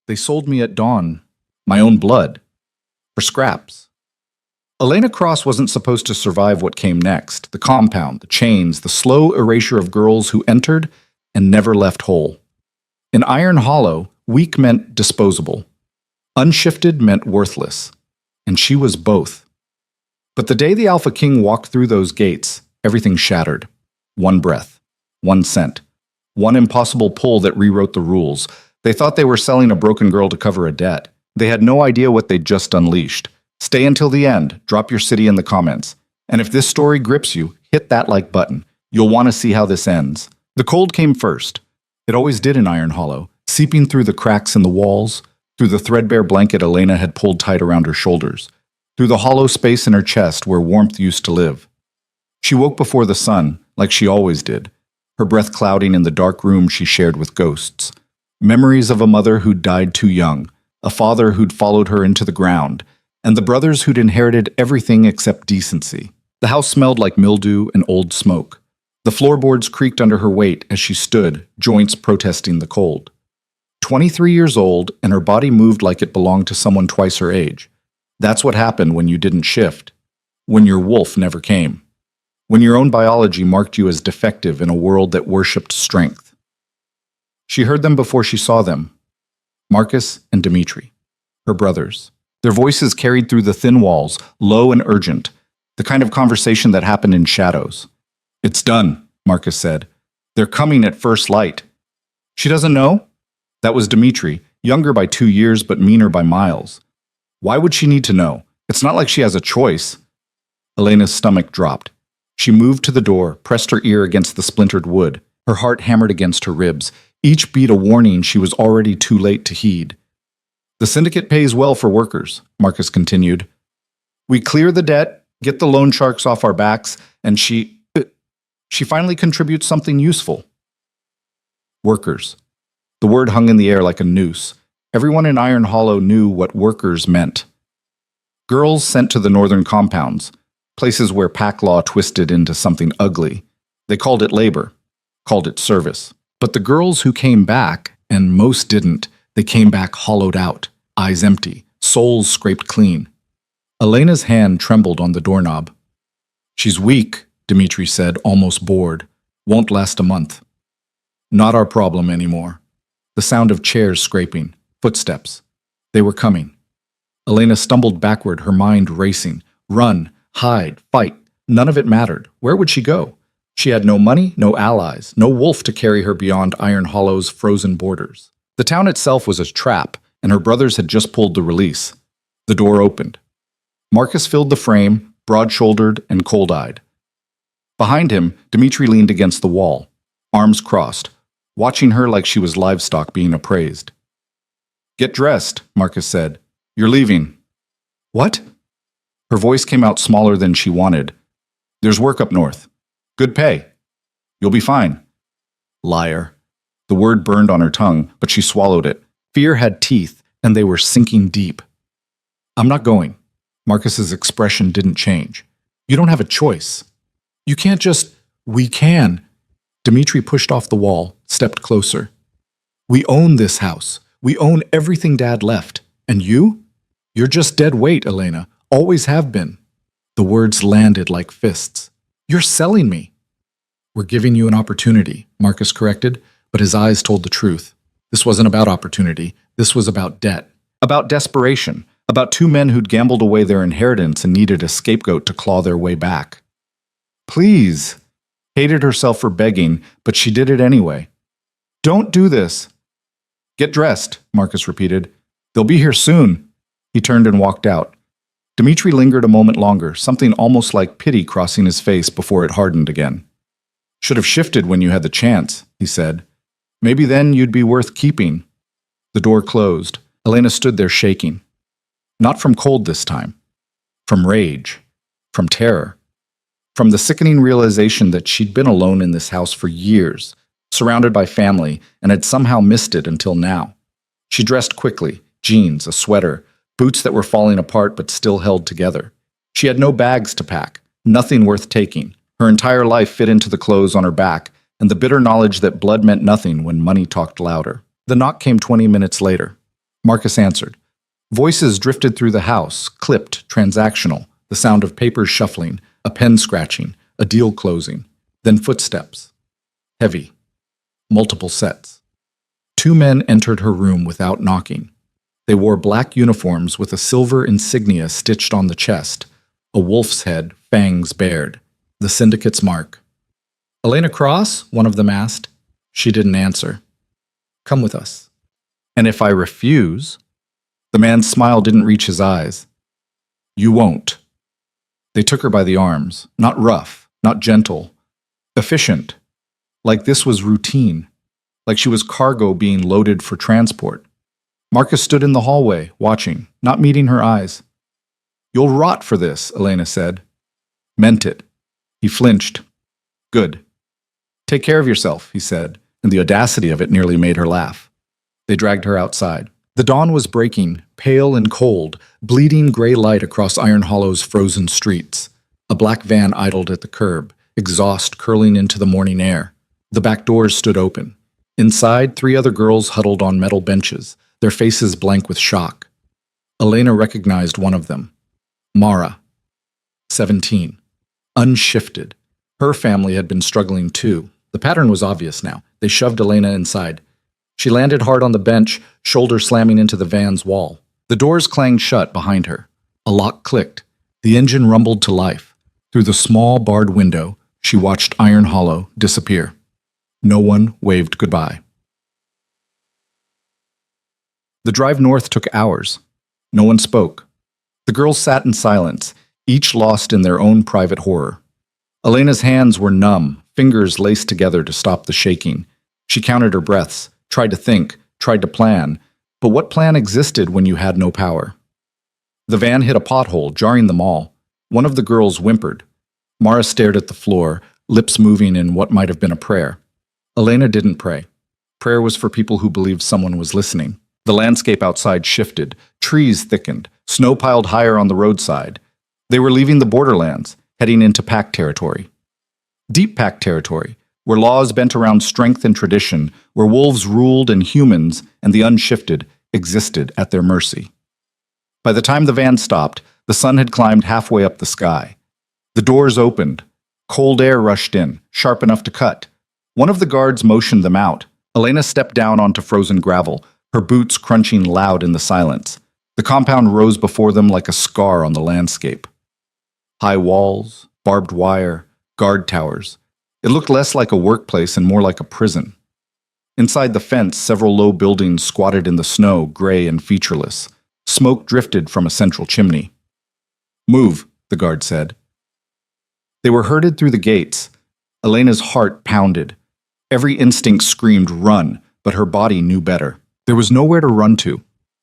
They sold me at dawn, my own blood, for scraps. Elena Cross wasn't supposed to survive what came next, the compound, the chains, the slow erasure of girls who entered and never left whole. In Iron Hollow, weak meant disposable. Unshifted meant worthless. And she was both. But the day the Alpha King walked through those gates, everything shattered. One breath, one scent, one impossible pull that rewrote the rules. They thought they were selling a broken girl to cover a debt. They had no idea what they'd just unleashed. Stay until the end. Drop your city in the comments. And if this story grips you, hit that like button. You'll want to see how this ends. The cold came first. It always did in Iron Hollow, seeping through the cracks in the walls, through the threadbare blanket Elena had pulled tight around her shoulders, through the hollow space in her chest where warmth used to live. She woke before the sun, like she always did, her breath clouding in the dark room she shared with ghosts. Memories of a mother who'd died too young, a father who'd followed her into the ground, and the brothers who'd inherited everything except decency. The house smelled like mildew and old smoke. The floorboards creaked under her weight as she stood, joints protesting the cold. 23 years old, and her body moved like it belonged to someone twice her age. That's what happened when you didn't shift, when your wolf never came, when your own biology marked you as defective in a world that worshipped strength. She heard them before she saw them, Marcus and Dimitri, her brothers. Their voices carried through the thin walls, low and urgent, the kind of conversation that happened in shadows. "It's done," Marcus said. "They're coming at first light." "She doesn't know?" That was Dimitri, younger by 2 years but meaner by miles. Why would she need to know? It's not like she has a choice. Elena's stomach dropped. She moved to the door, pressed her ear against the splintered wood. Her heart hammered against her ribs, each beat a warning she was already too late to heed. "The syndicate pays well for workers," Marcus continued. "We clear the debt, get the loan sharks off our backs, and she finally contributes something useful." Workers. The word hung in the air like a noose. Everyone in Iron Hollow knew what workers meant. Girls sent to the northern compounds, places where pack law twisted into something ugly. They called it labor, called it service. But the girls who came back, and most didn't, they came back hollowed out, eyes empty, souls scraped clean. Elena's hand trembled on the doorknob. "She's weak," Dimitri said, almost bored. "Won't last a month." "Not our problem anymore." The sound of chairs scraping, footsteps. They were coming. Elena stumbled backward, her mind racing. Run, hide, fight. None of it mattered. Where would she go? She had no money, no allies, no wolf to carry her beyond Iron Hollow's frozen borders. The town itself was a trap, and her brothers had just pulled the release. The door opened. Marcus filled the frame, broad-shouldered and cold-eyed. Behind him, Dimitri leaned against the wall, arms crossed, watching her like she was livestock being appraised. "Get dressed," Marcus said. "You're leaving." "What?" Her voice came out smaller than she wanted. "There's work up north. Good pay. You'll be fine." Liar. The word burned on her tongue, but she swallowed it. Fear had teeth, and they were sinking deep. "I'm not going." Marcus's expression didn't change. "You don't have a choice. You can't just—" "We can." Dimitri pushed off the wall, stepped closer. "We own this house. We own everything Dad left. And you? You're just dead weight, Elena. Always have been." The words landed like fists. "You're selling me." "We're giving you an opportunity," Marcus corrected, but his eyes told the truth. This wasn't about opportunity. This was about debt. About desperation. About two men who'd gambled away their inheritance and needed a scapegoat to claw their way back. "Please." Hated herself for begging, but she did it anyway. "Don't do this." "Get dressed," Marcus repeated. "They'll be here soon." He turned and walked out. Dimitri lingered a moment longer, something almost like pity crossing his face before it hardened again. "Should have shifted when you had the chance," he said. "Maybe then you'd be worth keeping." The door closed. Elena stood there shaking. Not from cold this time. From rage. From terror. From the sickening realization that she'd been alone in this house for years, surrounded by family, and had somehow missed it until now. She dressed quickly, jeans, a sweater, boots that were falling apart but still held together. She had no bags to pack, nothing worth taking. Her entire life fit into the clothes on her back, and the bitter knowledge that blood meant nothing when money talked louder. The knock came 20 minutes later. Marcus answered. Voices drifted through the house, clipped, transactional, the sound of papers shuffling, a pen scratching, a deal closing, then footsteps. Heavy. Multiple sets. Two men entered her room without knocking. They wore black uniforms with a silver insignia stitched on the chest, a wolf's head, fangs bared, the syndicate's mark. Elena Cross? One of them asked. She didn't answer. Come with us. And if I refuse? The man's smile didn't reach his eyes. You won't. They took her by the arms, not rough, not gentle, efficient, like this was routine, like she was cargo being loaded for transport. Marcus stood in the hallway, watching, not meeting her eyes. You'll rot for this, Elena said. Meant it. He flinched. Good. Take care of yourself, he said, and the audacity of it nearly made her laugh. They dragged her outside. The dawn was breaking, pale and cold, bleeding gray light across Iron Hollow's frozen streets. A black van idled at the curb, exhaust curling into the morning air. The back doors stood open. Inside, 3 other girls huddled on metal benches, their faces blank with shock. Elena recognized one of them. Mara, 17. Unshifted. Her family had been struggling too. The pattern was obvious now. They shoved Elena inside. She landed hard on the bench, shoulder slamming into the van's wall. The doors clanged shut behind her. A lock clicked. The engine rumbled to life. Through the small barred window, she watched Iron Hollow disappear. No one waved goodbye. The drive north took hours. No one spoke. The girls sat in silence, each lost in their own private horror. Elena's hands were numb, fingers laced together to stop the shaking. She counted her breaths, tried to think, tried to plan, but what plan existed when you had no power? The van hit a pothole, jarring them all. One of the girls whimpered. Mara stared at the floor, lips moving in what might have been a prayer. Elena didn't pray. Prayer was for people who believed someone was listening. The landscape outside shifted, trees thickened, snow piled higher on the roadside. They were leaving the borderlands, heading into pack territory. Deep pack territory, where laws bent around strength and tradition, where wolves ruled and humans, and the unshifted, existed at their mercy. By the time the van stopped, the sun had climbed halfway up the sky. The doors opened. Cold air rushed in, sharp enough to cut. One of the guards motioned them out. Elena stepped down onto frozen gravel, her boots crunching loud in the silence. The compound rose before them like a scar on the landscape. High walls, barbed wire, guard towers. It looked less like a workplace and more like a prison. Inside the fence, several low buildings squatted in the snow, gray and featureless. Smoke drifted from a central chimney. Move, the guard said. They were herded through the gates. Elena's heart pounded. Every instinct screamed run, but her body knew better. There was nowhere to run to.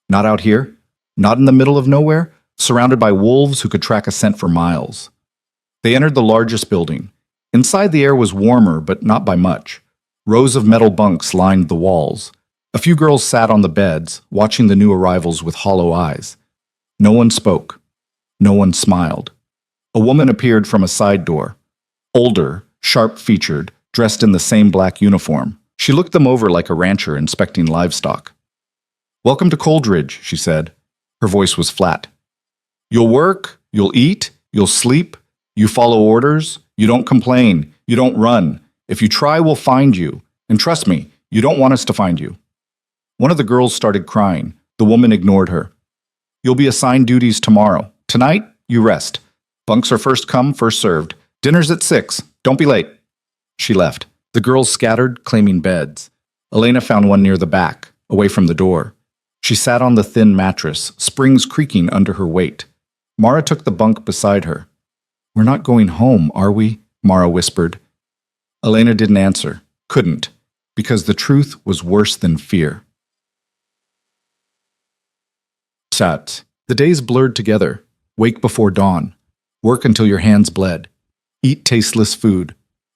Not out here, not in the middle of nowhere, surrounded by wolves who could track a scent for miles. They entered the largest building. Inside the air was warmer, but not by much. Rows of metal bunks lined the walls. A few girls sat on the beds, watching the new arrivals with hollow eyes. No one spoke. No one smiled. A woman appeared from a side door. Older, sharp-featured, dressed in the same black uniform. She looked them over like a rancher inspecting livestock. Welcome to Coldridge, she said. Her voice was flat. You'll work, you'll eat, you'll sleep, you follow orders, you don't complain, you don't run. If you try, we'll find you. And trust me, you don't want us to find you. One of the girls started crying. The woman ignored her. You'll be assigned duties tomorrow. Tonight, you rest. Bunks are first come, first served. Dinner's at 6. Don't be late. She left. The girls scattered, claiming beds. Elena found one near the back, away from the door. She sat on the thin mattress, springs creaking under her weight. Mara took the bunk beside her. We're not going home, are we? Mara whispered. Elena didn't answer, couldn't, because the truth was worse than fear. Sat. The days blurred together. Wake before dawn. Work until your hands bled. Eat tasteless food.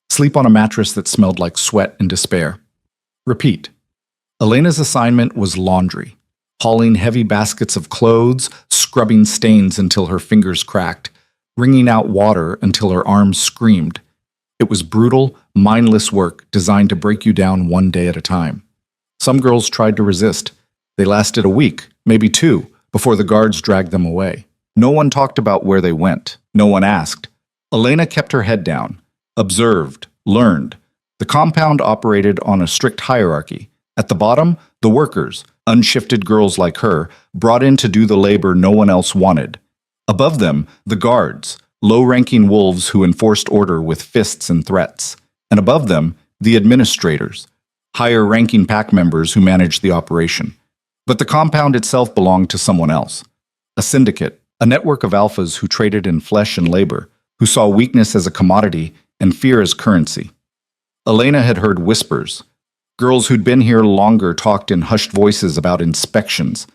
Sleep on a mattress that smelled like sweat and despair. Repeat. Elena's assignment was laundry. Hauling heavy baskets of clothes, scrubbing stains until her fingers cracked, wringing out water until her arms screamed. It was brutal, mindless work designed to break you down one day at a time. Some girls tried to resist. They lasted a week, maybe 2, before the guards dragged them away. No one talked about where they went. No one asked. Elena kept her head down, observed, learned. The compound operated on a strict hierarchy. At the bottom, the workers, unshifted girls like her, brought in to do the labor no one else wanted. Above them, the guards, low-ranking wolves who enforced order with fists and threats. And above them, the administrators, higher-ranking pack members who managed the operation. But the compound itself belonged to someone else. A syndicate, a network of alphas who traded in flesh and labor, who saw weakness as a commodity and fear as currency. Elena had heard whispers. Girls who'd been here longer talked in hushed voices about inspections,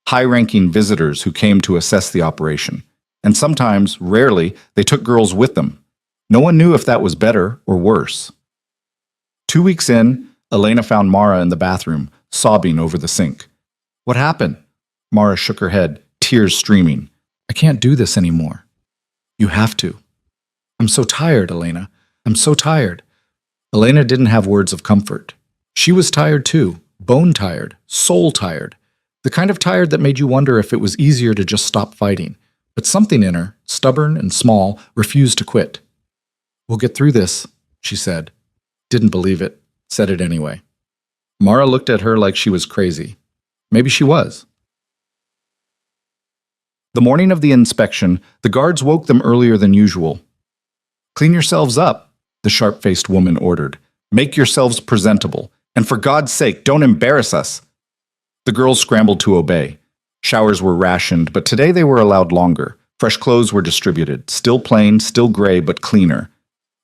high-ranking visitors who came to assess the operation. And sometimes, rarely, they took girls with them. No one knew if that was better or worse. 2 weeks in, Elena found Mara in the bathroom, sobbing over the sink. "What happened?" Mara shook her head, tears streaming. "I can't do this anymore." "You have to." "I'm so tired, Elena. I'm so tired." Elena didn't have words of comfort. She was tired too, bone tired, soul tired. The kind of tired that made you wonder if it was easier to just stop fighting. But something in her, stubborn and small, refused to quit. "We'll get through this," she said. Didn't believe it, said it anyway. Mara looked at her like she was crazy. Maybe she was. The morning of the inspection, the guards woke them earlier than usual. "Clean yourselves up," the sharp-faced woman ordered. "Make yourselves presentable. And for God's sake, don't embarrass us." The girls scrambled to obey. Showers were rationed, but today they were allowed longer. Fresh clothes were distributed, still plain, still gray, but cleaner.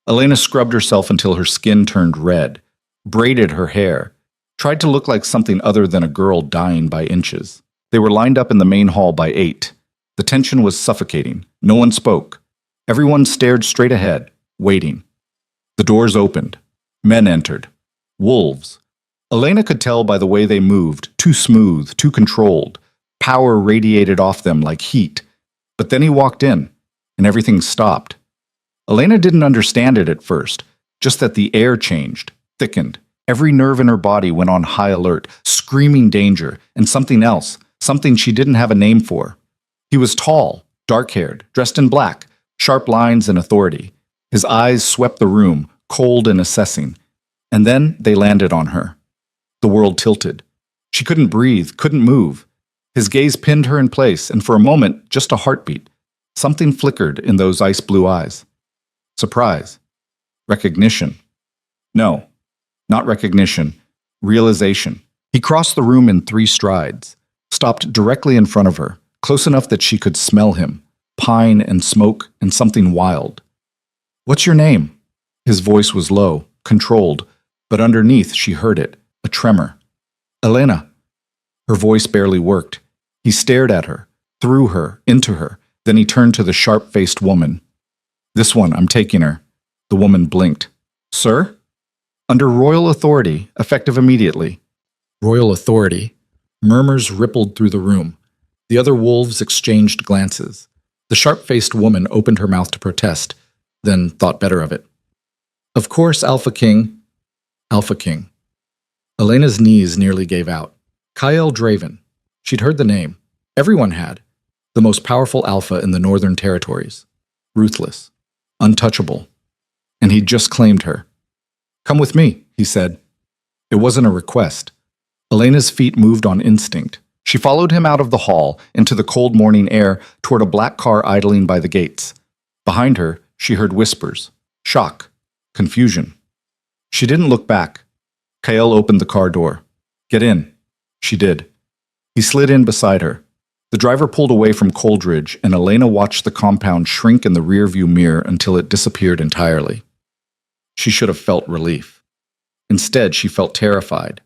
Elena scrubbed herself until her skin turned red, braided her hair, tried to look like something other than a girl dying by inches. They were lined up in the main hall by 8. The tension was suffocating. No one spoke. Everyone stared straight ahead, waiting. The doors opened. Men entered. Wolves. Elena could tell by the way they moved, too smooth, too controlled. Power radiated off them like heat. But then he walked in, and everything stopped. Elena didn't understand it at first, just that the air changed, thickened. Every nerve in her body went on high alert, screaming danger, and something else, something she didn't have a name for. He was tall, dark-haired, dressed in black, sharp lines and authority. His eyes swept the room, cold and assessing. And then they landed on her. The world tilted. She couldn't breathe, couldn't move. His gaze pinned her in place, and for a moment, just a heartbeat. Something flickered in those ice-blue eyes. Surprise. Recognition. No, not recognition. Realization. He crossed the room in 3 strides, stopped directly in front of her, close enough that she could smell him, pine and smoke and something wild. "What's your name?" His voice was low, controlled, but underneath she heard it, a tremor. "Elena." Her voice barely worked. He stared at her, through her, into her. Then he turned to the sharp-faced woman. "This one, I'm taking her." The woman blinked. "Sir?" "Under royal authority, effective immediately." Royal authority. Murmurs rippled through the room. The other wolves exchanged glances. The sharp-faced woman opened her mouth to protest, then thought better of it. "Of course, Alpha King." Alpha King. Elena's knees nearly gave out. Kyle Draven. She'd heard the name. Everyone had. The most powerful alpha in the Northern Territories. Ruthless. Untouchable. And he'd just claimed her. "Come with me," he said. It wasn't a request. Elena's feet moved on instinct. She followed him out of the hall, into the cold morning air, toward a black car idling by the gates. Behind her, she heard whispers. Shock. Confusion. She didn't look back. Kael opened the car door. "Get in." She did. He slid in beside her. The driver pulled away from Coldridge, and Elena watched the compound shrink in the rearview mirror until it disappeared entirely. She should have felt relief. Instead, she felt terrified.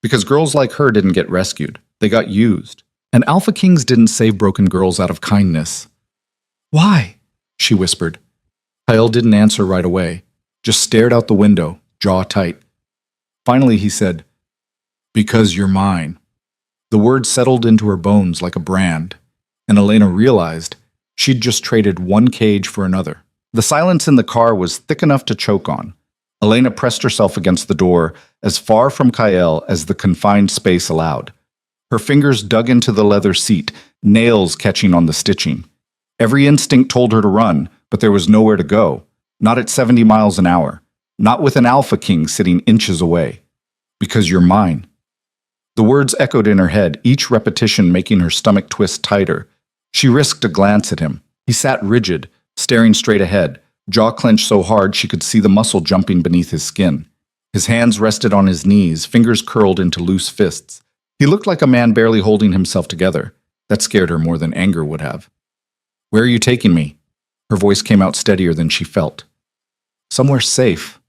Because girls like her didn't get rescued. They got used. And Alpha Kings didn't save broken girls out of kindness. "Why?" she whispered. Kyle didn't answer right away, just stared out the window, jaw tight. Finally, he said, "Because you're mine." The word settled into her bones like a brand, and Elena realized she'd just traded one cage for another. The silence in the car was thick enough to choke on. Elena pressed herself against the door, as far from Kyle as the confined space allowed. Her fingers dug into the leather seat, nails catching on the stitching. Every instinct told her to run, but there was nowhere to go. Not at 70 miles an hour. Not with an Alpha King sitting inches away. Because you're mine. The words echoed in her head, each repetition making her stomach twist tighter. She risked a glance at him. He sat rigid, staring straight ahead, jaw clenched so hard she could see the muscle jumping beneath his skin. His hands rested on his knees, fingers curled into loose fists. He looked like a man barely holding himself together. That scared her more than anger would have. "Where are you taking me?" Her voice came out steadier than she felt. "Somewhere safe."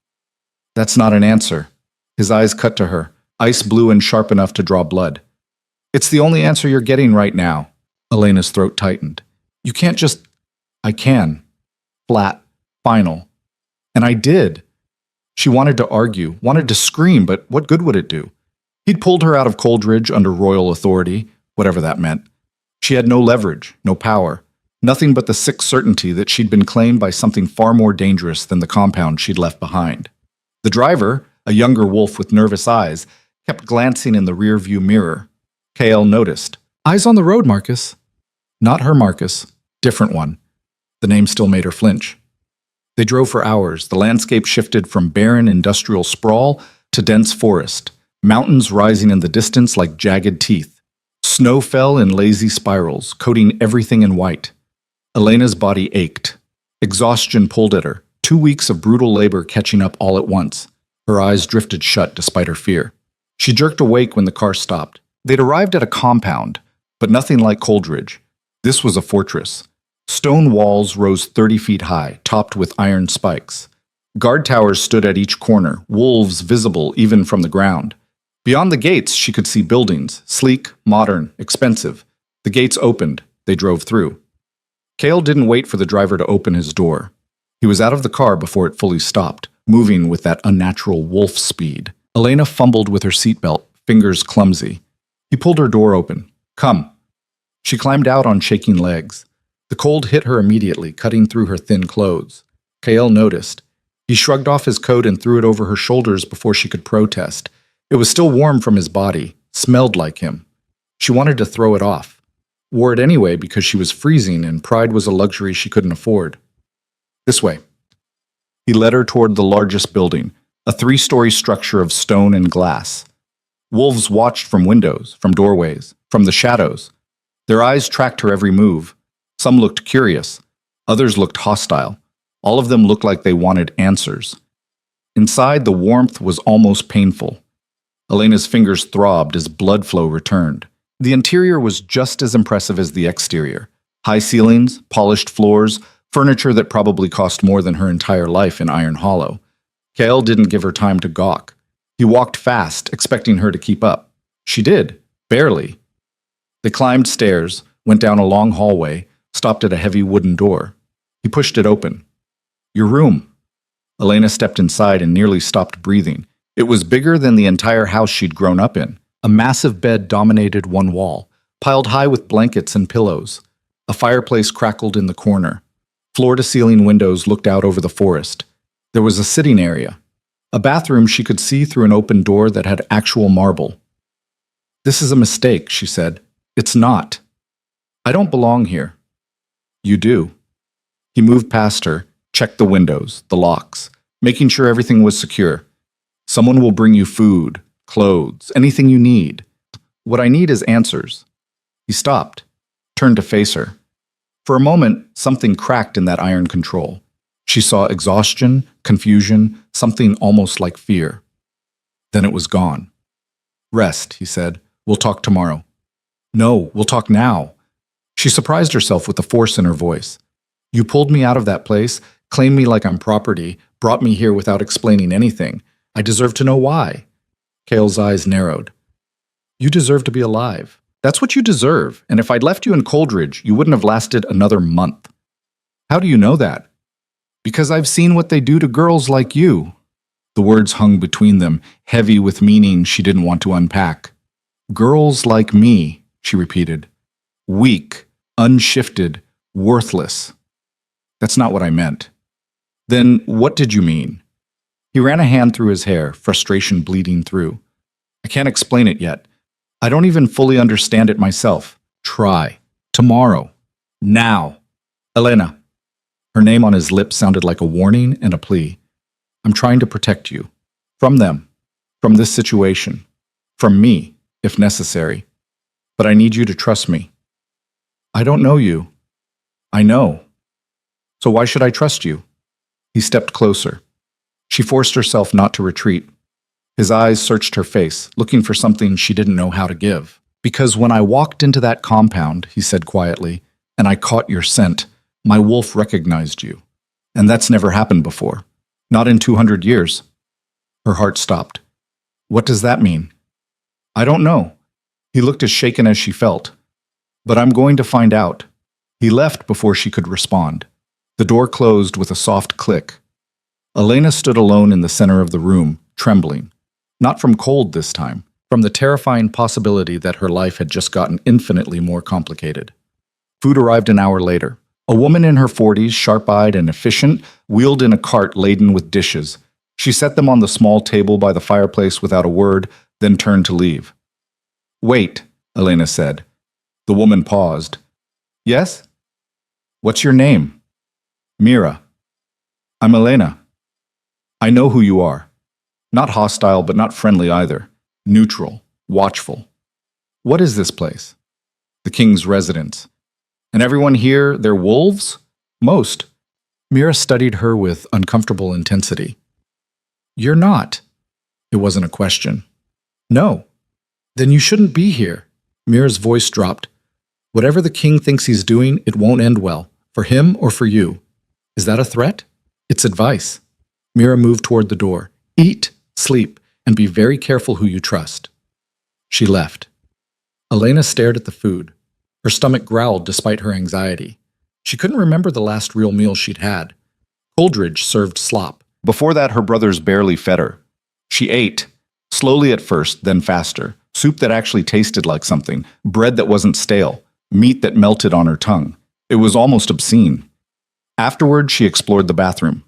That's not an answer. His eyes cut to her, ice blue and sharp enough to draw blood. "It's the only answer you're getting right now." Elena's throat tightened. "You can't just—" "I can." Flat. Final. And I did. She wanted to argue, wanted to scream, but what good would it do? He'd pulled her out of Coldridge under royal authority, whatever that meant. She had no leverage, no power, nothing but the sick certainty that she'd been claimed by something far more dangerous than the compound she'd left behind. The driver, a younger wolf with nervous eyes, kept glancing in the rearview mirror. Kael noticed. "Eyes on the road, Marcus." Not her Marcus, different one. The name still made her flinch. They drove for hours. The landscape shifted from barren industrial sprawl to dense forest, mountains rising in the distance like jagged teeth. Snow fell in lazy spirals, coating everything in white. Elena's body ached. Exhaustion pulled at her, 2 weeks of brutal labor catching up all at once. Her eyes drifted shut despite her fear. She jerked awake when the car stopped. They'd arrived at a compound, but nothing like Coldridge. This was a fortress. Stone walls rose 30 feet high, topped with iron spikes. Guard towers stood at each corner, wolves visible even from the ground. Beyond the gates, she could see buildings, sleek, modern, expensive. The gates opened. They drove through. Kael didn't wait for the driver to open his door. He was out of the car before it fully stopped, moving with that unnatural wolf speed. Elena fumbled with her seatbelt, fingers clumsy. He pulled her door open. "Come." She climbed out on shaking legs. The cold hit her immediately, cutting through her thin clothes. Kael noticed. He shrugged off his coat and threw it over her shoulders before she could protest. It was still warm from his body, smelled like him. She wanted to throw it off. Wore it anyway because she was freezing and pride was a luxury she couldn't afford. "This way." He led her toward the largest building, a 3-story structure of stone and glass. Wolves watched from windows, from doorways, from the shadows. Their eyes tracked her every move. Some looked curious. Others looked hostile. All of them looked like they wanted answers. Inside, the warmth was almost painful. Elena's fingers throbbed as blood flow returned. The interior was just as impressive as the exterior. High ceilings, polished floors, furniture that probably cost more than her entire life in Iron Hollow. Kael didn't give her time to gawk. He walked fast, expecting her to keep up. She did, barely. They climbed stairs, went down a long hallway, stopped at a heavy wooden door. He pushed it open. "Your room." Elena stepped inside and nearly stopped breathing. It was bigger than the entire house she'd grown up in. A massive bed dominated one wall, piled high with blankets and pillows. A fireplace crackled in the corner. Floor-to-ceiling windows looked out over the forest. There was a sitting area. A bathroom she could see through an open door that had actual marble. "This is a mistake," she said. "It's not. I don't belong here." "You do." He moved past her, checked the windows, the locks, making sure everything was secure. "Someone will bring you food, clothes, anything you need. What I need is answers." He stopped, turned to face her. For a moment, something cracked in that iron control. She saw exhaustion, confusion, something almost like fear. Then it was gone. "Rest," he said. "We'll talk tomorrow." "No, we'll talk now." She surprised herself with the force in her voice. "You pulled me out of that place, claimed me like I'm property, brought me here without explaining anything. I deserve to know why." Kael's eyes narrowed. "You deserve to be alive. That's what you deserve, and if I'd left you in Coldridge, you wouldn't have lasted another month." "How do you know that?" "Because I've seen what they do to girls like you." The words hung between them, heavy with meaning she didn't want to unpack. "Girls like me," she repeated. "Weak, unshifted, worthless." "That's not what I meant." "Then what did you mean?" He ran a hand through his hair, frustration bleeding through. "I can't explain it yet. I don't even fully understand it myself. Try. Tomorrow. Now. Elena. Her name on his lips sounded like a warning and a plea. I'm trying to protect you. From them. From this situation. From me, if necessary. But I need you to trust me. I don't know you. I know. So why should I trust you? He stepped closer. She forced herself not to retreat. His eyes searched her face, looking for something she didn't know how to give. Because when I walked into that compound, he said quietly, and I caught your scent, my wolf recognized you. And that's never happened before. Not in 200 years. Her heart stopped. What does that mean? I don't know. He looked as shaken as she felt. But I'm going to find out. He left before she could respond. The door closed with a soft click. Elena stood alone in the center of the room, trembling. Not from cold this time, from the terrifying possibility that her life had just gotten infinitely more complicated. Food arrived an hour later. A woman in her 40s, sharp-eyed and efficient, wheeled in a cart laden with dishes. She set them on the small table by the fireplace without a word, then turned to leave. Wait, Elena said. The woman paused. Yes? What's your name? Mira. I'm Elena. I know who you are. Not hostile, but not friendly either. Neutral, watchful. What is this place? The king's residence. And everyone here, they're wolves? Most. Mira studied her with uncomfortable intensity. You're not. It wasn't a question. No. Then you shouldn't be here. Mira's voice dropped. Whatever the king thinks he's doing, it won't end well, for him or for you. Is that a threat? It's advice. Mira moved toward the door. Eat, sleep, and be very careful who you trust. She left. Elena stared at the food. Her stomach growled despite her anxiety. She couldn't remember the last real meal she'd had. Coldridge served slop. Before that, her brothers barely fed her. She ate, slowly at first, then faster. Soup that actually tasted like something, bread that wasn't stale, meat that melted on her tongue. It was almost obscene. Afterward, she explored the bathroom.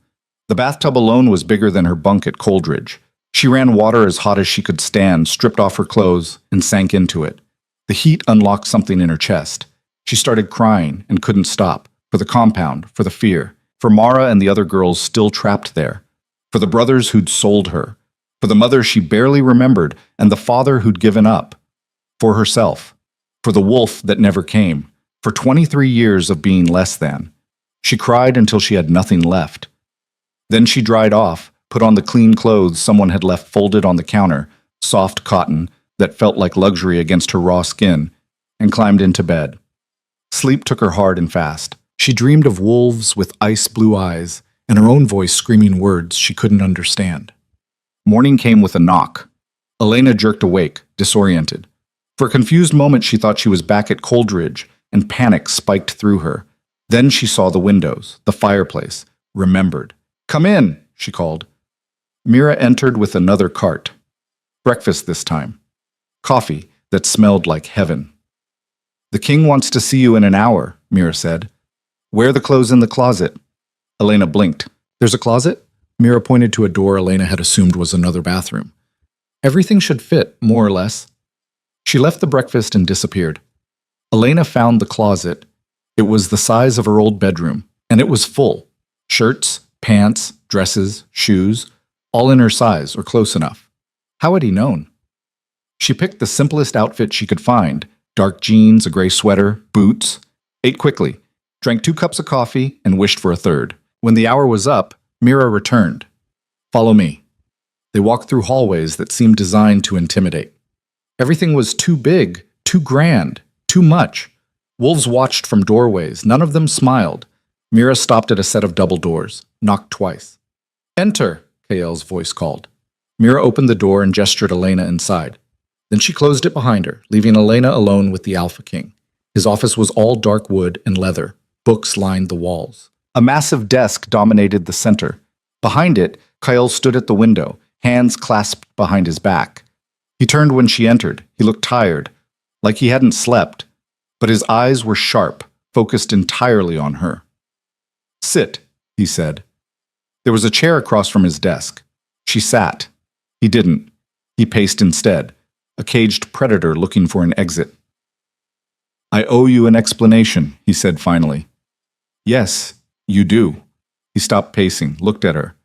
The bathtub alone was bigger than her bunk at Coldridge. She ran water as hot as she could stand, stripped off her clothes, and sank into it. The heat unlocked something in her chest. She started crying and couldn't stop. For the compound, for the fear, for Mara and the other girls still trapped there, for the brothers who'd sold her, for the mother she barely remembered and the father who'd given up, for herself, for the wolf that never came, for 23 years of being less than. She cried until she had nothing left. Then she dried off, put on the clean clothes someone had left folded on the counter, soft cotton that felt like luxury against her raw skin, and climbed into bed. Sleep took her hard and fast. She dreamed of wolves with ice-blue eyes and her own voice screaming words she couldn't understand. Morning came with a knock. Elena jerked awake, disoriented. For a confused moment, she thought she was back at Coldridge, and panic spiked through her. Then she saw the windows, the fireplace, remembered. Come in, she called. Mira entered with another cart. Breakfast this time. Coffee that smelled like heaven. The king wants to see you in an hour, Mira said. Wear the clothes in the closet. Elena blinked. There's a closet? Mira pointed to a door Elena had assumed was another bathroom. Everything should fit, more or less. She left the breakfast and disappeared. Elena found the closet. It was the size of her old bedroom, and it was full. Shirts, pants, dresses, shoes, all in her size or close enough. How had he known? She picked the simplest outfit she could find, dark jeans, a gray sweater, boots, ate quickly, drank 2 cups of coffee, and wished for a third. When the hour was up, Mira returned. Follow me. They walked through hallways that seemed designed to intimidate. Everything was too big, too grand, too much. Wolves watched from doorways. None of them smiled. Mira stopped at a set of double doors, knocked twice. Enter, Kael's voice called. Mira opened the door and gestured Elena inside. Then she closed it behind her, leaving Elena alone with the Alpha King. His office was all dark wood and leather. Books lined the walls. A massive desk dominated the center. Behind it, Kael stood at the window, hands clasped behind his back. He turned when she entered. He looked tired, like he hadn't slept, but his eyes were sharp, focused entirely on her. Sit, he said. There was a chair across from his desk. She sat. He didn't. He paced instead. a caged predator looking for an exit. I owe you an explanation, he said finally. Yes, you do. He stopped pacing, looked at her.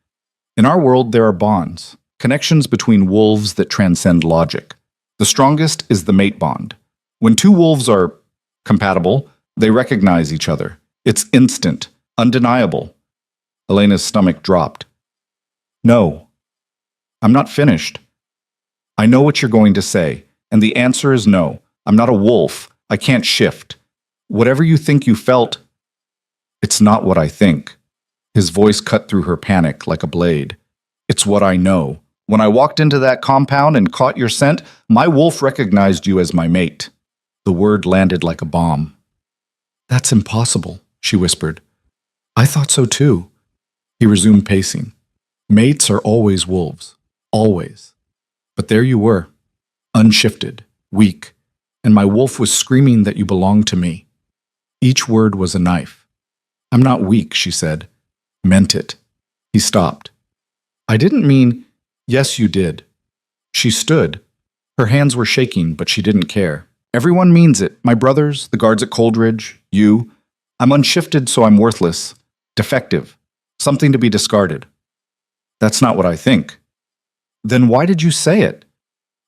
In our world, there are bonds, connections between wolves that transcend logic. The strongest is the mate bond. When two wolves are compatible, they recognize each other. It's instant, undeniable. Elena's stomach dropped. No, I'm not finished. I know what you're going to say, and the answer is no. I'm not a wolf. I can't shift. Whatever you think you felt, it's not what I think. His voice cut through her panic like a blade. It's what I know. When I walked into that compound and caught your scent, my wolf recognized you as my mate. The word landed like a bomb. That's impossible, she whispered. I thought so too. He resumed pacing. Mates are always wolves. Always. But there you were, unshifted, weak, and my wolf was screaming that you belonged to me. Each word was a knife. I'm not weak, she said. Meant it. He stopped. I didn't mean, yes, you did. She stood. Her hands were shaking, but she didn't care. Everyone means it. My brothers, the guards at Coldridge, you. I'm unshifted, so I'm worthless. Defective. Something to be discarded. That's not what I think. Then why did you say it?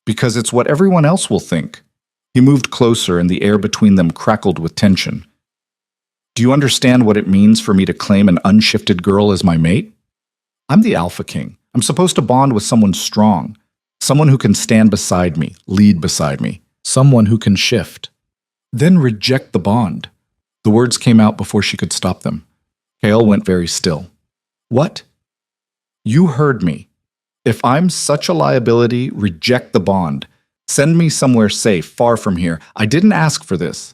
Because it's what everyone else will think. He moved closer, and the air between them crackled with tension. Do you understand what it means for me to claim an unshifted girl as my mate? I'm the Alpha King. I'm supposed to bond with someone strong, someone who can stand beside me, lead beside me, someone who can shift. Then reject the bond. The words came out before she could stop them. Kale went very still. What? You heard me. If I'm such a liability, reject the bond. Send me somewhere safe, far from here. I didn't ask for this.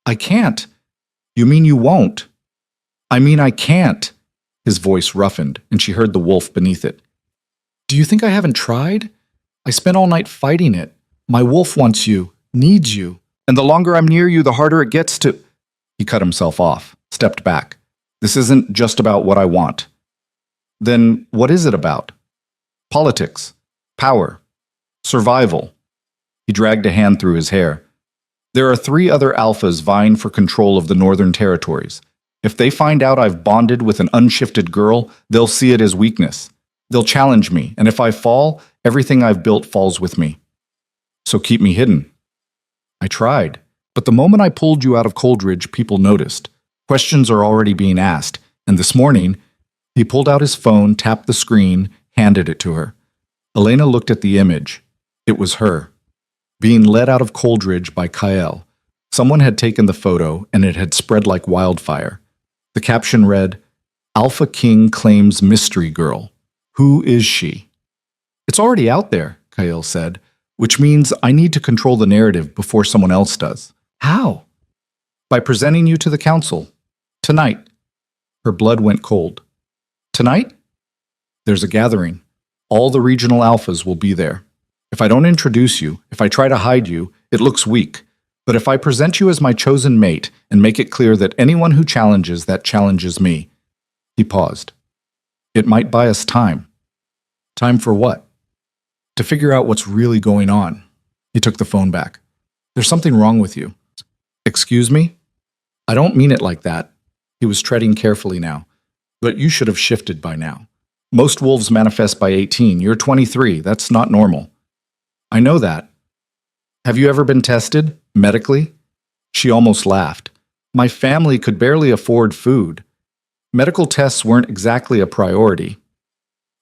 I can't. You mean you won't? I mean I can't. His voice roughened, and she heard the wolf beneath it. Do you think I haven't tried? I spent all night fighting it. My wolf wants you, needs you, and the longer I'm near you, the harder it gets to... He cut himself off, stepped back. This isn't just about what I want. Then what is it about? Politics, power, survival. He dragged a hand through his hair. There are 3 other alphas vying for control of the Northern Territories. If they find out I've bonded with an unshifted girl, they'll see it as weakness. They'll challenge me, and if I fall, everything I've built falls with me. So keep me hidden. I tried, but the moment I pulled you out of Coldridge, people noticed. Questions are already being asked, and this morning, he pulled out his phone, tapped the screen, handed it to her. Elena looked at the image. It was her, being led out of Coldridge by Kyle. Someone had taken the photo, and it had spread like wildfire. The caption read, Alpha King claims mystery girl. Who is she? It's already out there, Kyle said, which means I need to control the narrative before someone else does. How? By presenting you to the council. Tonight. Her blood went cold. Tonight? There's a gathering. All the regional alphas will be there. If I don't introduce you, if I try to hide you, it looks weak. But if I present you as my chosen mate and make it clear that anyone who challenges that challenges me. He paused. It might buy us time. Time for what? To figure out what's really going on. He took the phone back. There's something wrong with you. Excuse me? I don't mean it like that. He was treading carefully now. But you should have shifted by now. Most wolves manifest by 18. You're 23. That's not normal. I know that. Have you ever been tested? Medically? She almost laughed. My family could barely afford food. Medical tests weren't exactly a priority.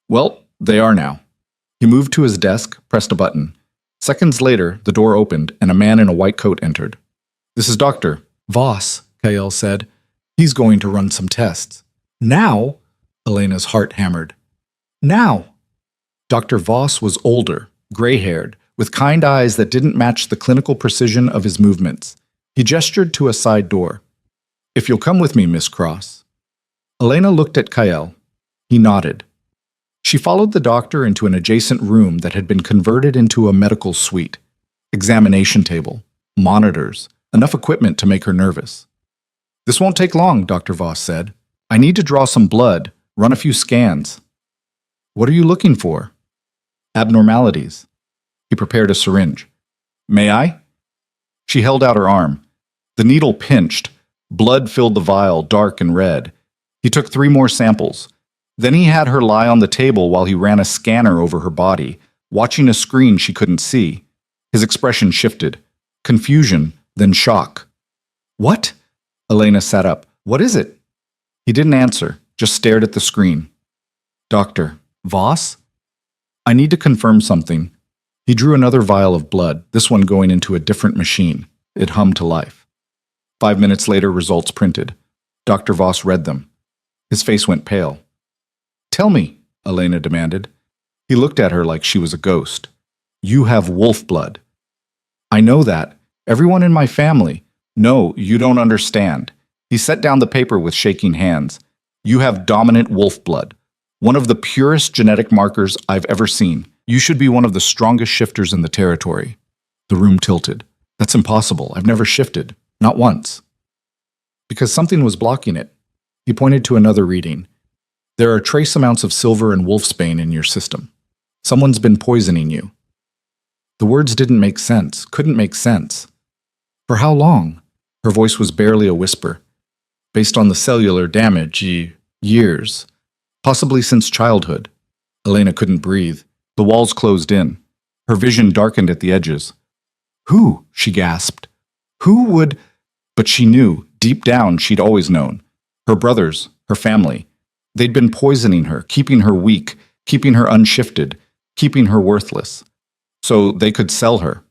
Well, they are now. He moved to his desk, pressed a button. Seconds later, the door opened and a man in a white coat entered. This is Dr. Voss, Kyle said. He's going to run some tests. Now? Elena's heart hammered. Now! Dr. Voss was older, gray-haired, with kind eyes that didn't match the clinical precision of his movements. He gestured to a side door. If you'll come with me, Miss Cross. Elena looked at Kyle. He nodded. She followed the doctor into an adjacent room that had been converted into a medical suite. Examination table, monitors, enough equipment to make her nervous. This won't take long, Dr. Voss said. I need to draw some blood, run a few scans. What are you looking for? Abnormalities. He prepared a syringe. May I? She held out her arm. The needle pinched. Blood filled the vial, dark and red. He took 3 more samples. Then he had her lie on the table while he ran a scanner over her body, watching a screen she couldn't see. His expression shifted. Confusion, then shock. What? Elena sat up. What is it? He didn't answer, just stared at the screen. Dr. Voss? I need to confirm something. He drew another vial of blood, this one going into a different machine. It hummed to life. 5 minutes later, results printed. Dr. Voss read them. His face went pale. Tell me, Elena demanded. He looked at her like she was a ghost. You have wolf blood. I know that. Everyone in my family. No, you don't understand. He set down the paper with shaking hands. You have dominant wolf blood. One of the purest genetic markers I've ever seen. You should be one of the strongest shifters in the territory. The room tilted. That's impossible. I've never shifted. Not once. Because something was blocking it. He pointed to another reading. There are trace amounts of silver and wolfsbane in your system. Someone's been poisoning you. The words didn't make sense, couldn't make sense. For how long? Her voice was barely a whisper. Based on the cellular damage, years. Possibly since childhood. Elena couldn't breathe. The walls closed in. Her vision darkened at the edges. Who? She gasped. Who would? But she knew, deep down she'd always known. Her brothers, her family. They'd been poisoning her, keeping her weak, keeping her unshifted, keeping her worthless. So they could sell her.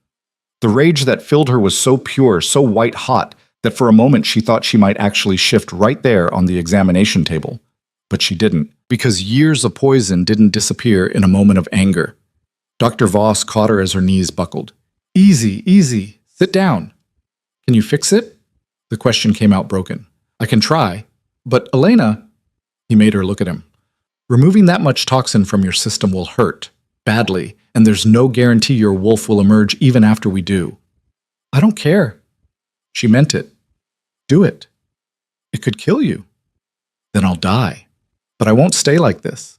The rage that filled her was so pure, so white-hot, that for a moment she thought she might actually shift right there on the examination table. But she didn't, because years of poison didn't disappear in a moment of anger. Dr. Voss caught her as her knees buckled. Easy, easy. Sit down. Can you fix it? The question came out broken. I can try. But Elena... He made her look at him. Removing that much toxin from your system will hurt, badly, and there's no guarantee your wolf will emerge even after we do. I don't care. She meant it. Do it. It could kill you. Then I'll die. But I won't stay like this.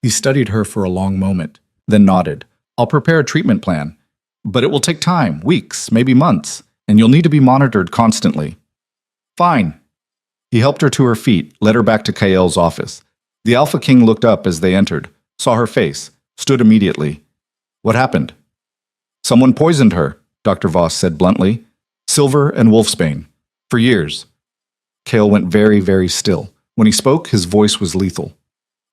He studied her for a long moment, then nodded. I'll prepare a treatment plan. But it will take time, weeks, maybe months, and you'll need to be monitored constantly. Fine. He helped her to her feet, led her back to Kael's office. The Alpha King looked up as they entered, saw her face, stood immediately. What happened? Someone poisoned her, Dr. Voss said bluntly. Silver and wolfsbane. For years. Kael went very, very still. When he spoke, his voice was lethal.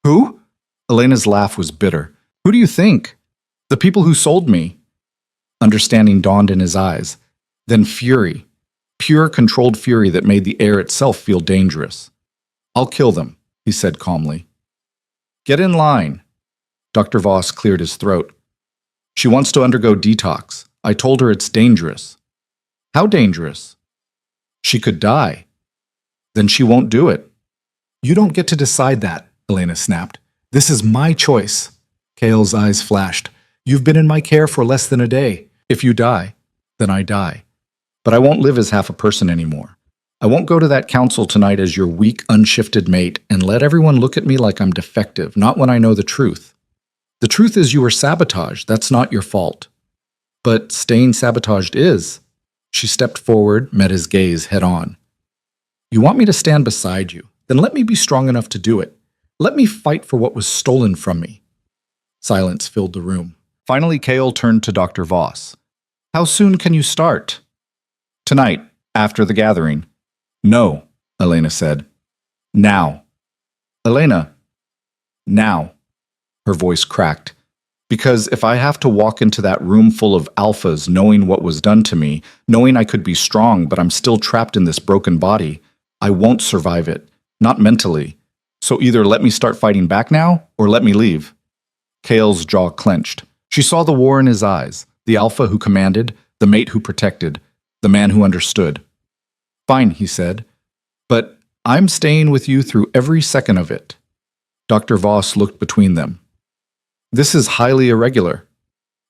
Who? Elena's laugh was bitter. Who do you think? The people who sold me. Understanding dawned in his eyes. Then fury. Pure, controlled fury that made the air itself feel dangerous. I'll kill them, he said calmly. Get in line. Dr. Voss cleared his throat. She wants to undergo detox. I told her it's dangerous. How dangerous? She could die. Then she won't do it. You don't get to decide that, Elena snapped. This is my choice. Kael's eyes flashed. You've been in my care for less than a day. If you die, then I die. But I won't live as half a person anymore. I won't go to that council tonight as your weak, unshifted mate and let everyone look at me like I'm defective, not when I know the truth. The truth is you were sabotaged. That's not your fault. But staying sabotaged is. She stepped forward, met his gaze head on. You want me to stand beside you? Then let me be strong enough to do it. Let me fight for what was stolen from me. Silence filled the room. Finally, Kael turned to Dr. Voss. How soon can you start? Tonight, after the gathering. No, Elena said. Now. Elena. Now. Her voice cracked. Because if I have to walk into that room full of alphas knowing what was done to me, knowing I could be strong but I'm still trapped in this broken body, I won't survive it. Not mentally. So either let me start fighting back now or let me leave. Kael's jaw clenched. She saw the war in his eyes, the alpha who commanded, the mate who protected, the man who understood. Fine, he said, but I'm staying with you through every second of it. Dr. Voss looked between them. This is highly irregular.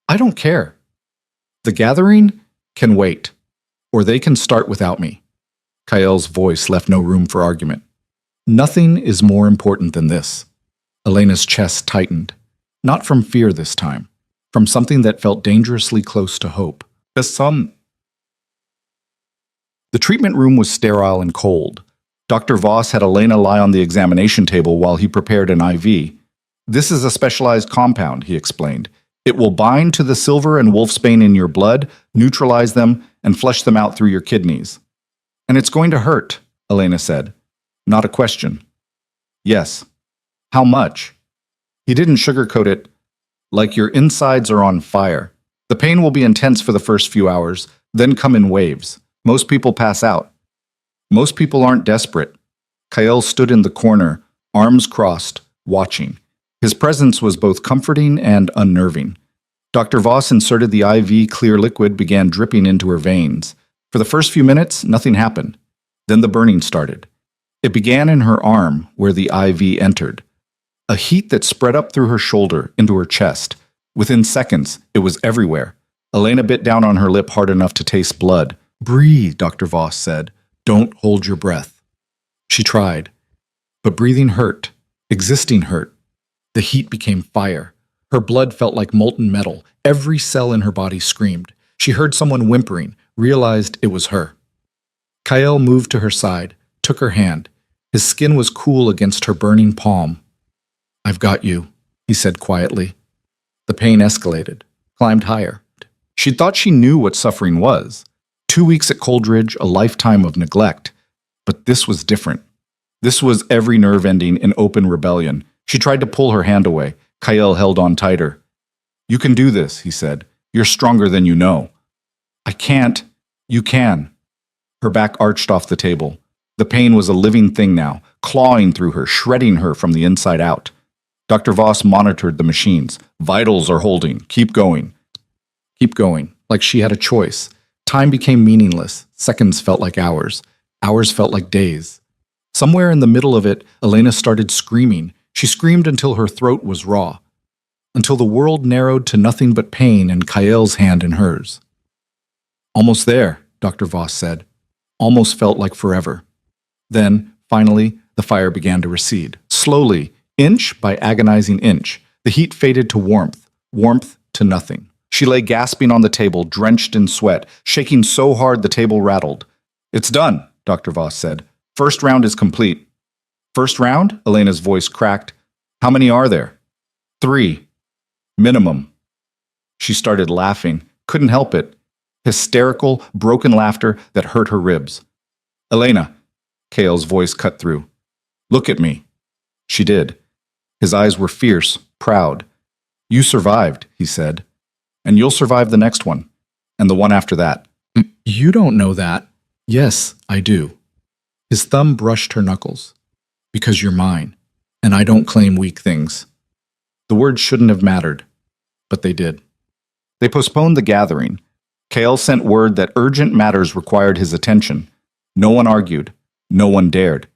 I don't care. The gathering can wait, or they can start without me. Kael's voice left no room for argument. Nothing is more important than this. Elena's chest tightened, not from fear this time, from something that felt dangerously close to hope. The treatment room was sterile and cold. Dr. Voss had Elena lie on the examination table while he prepared an IV. This is a specialized compound, he explained. It will bind to the silver and wolfsbane in your blood, neutralize them, and flush them out through your kidneys. And it's going to hurt, Elena said. Not a question. Yes. How much? He didn't sugarcoat it. Like your insides are on fire. The pain will be intense for the first few hours, then come in waves. Most people pass out. Most people aren't desperate. Kael stood in the corner, arms crossed, watching. His presence was both comforting and unnerving. Dr. Voss inserted the IV clear liquid began dripping into her veins. For the first few minutes, nothing happened. Then the burning started. It began in her arm, where the IV entered. A heat that spread up through her shoulder, into her chest. Within seconds, it was everywhere. Elena bit down on her lip hard enough to taste blood. Breathe, Dr. Voss said. Don't hold your breath. She tried. But breathing hurt. Existing hurt. The heat became fire. Her blood felt like molten metal. Every cell in her body screamed. She heard someone whimpering, realized it was her. Kael moved to her side, took her hand. His skin was cool against her burning palm. I've got you, he said quietly. The pain escalated, climbed higher. She thought she knew what suffering was. 2 weeks at Coldridge, a lifetime of neglect. But this was different. This was every nerve ending in open rebellion. She tried to pull her hand away. Kael held on tighter. You can do this, he said. You're stronger than you know. I can't. You can. Her back arched off the table. The pain was a living thing now, clawing through her, shredding her from the inside out. Dr. Voss monitored the machines. Vitals are holding. Keep going. Keep going, like she had a choice. Time became meaningless. Seconds felt like hours. Hours felt like days. Somewhere in the middle of it, Elena started screaming. She screamed until her throat was raw. Until the world narrowed to nothing but pain and Kael's hand in hers. Almost there, Dr. Voss said. Almost felt like forever. Then, finally, the fire began to recede. Slowly, inch by agonizing inch, the heat faded to warmth, warmth to nothing. She lay gasping on the table, drenched in sweat, shaking so hard the table rattled. It's done, Dr. Voss said. First round is complete. First round? Elena's voice cracked. How many are there? 3. Minimum. She started laughing, couldn't help it. Hysterical, broken laughter that hurt her ribs. Elena, Kael's voice cut through. Look at me. She did. His eyes were fierce, proud. You survived, he said. And you'll survive the next one. And the one after that. You don't know that. Yes, I do. His thumb brushed her knuckles. Because you're mine. And I don't claim weak things. The words shouldn't have mattered. But they did. They postponed the gathering. Kael sent word that urgent matters required his attention. No one argued. No one dared.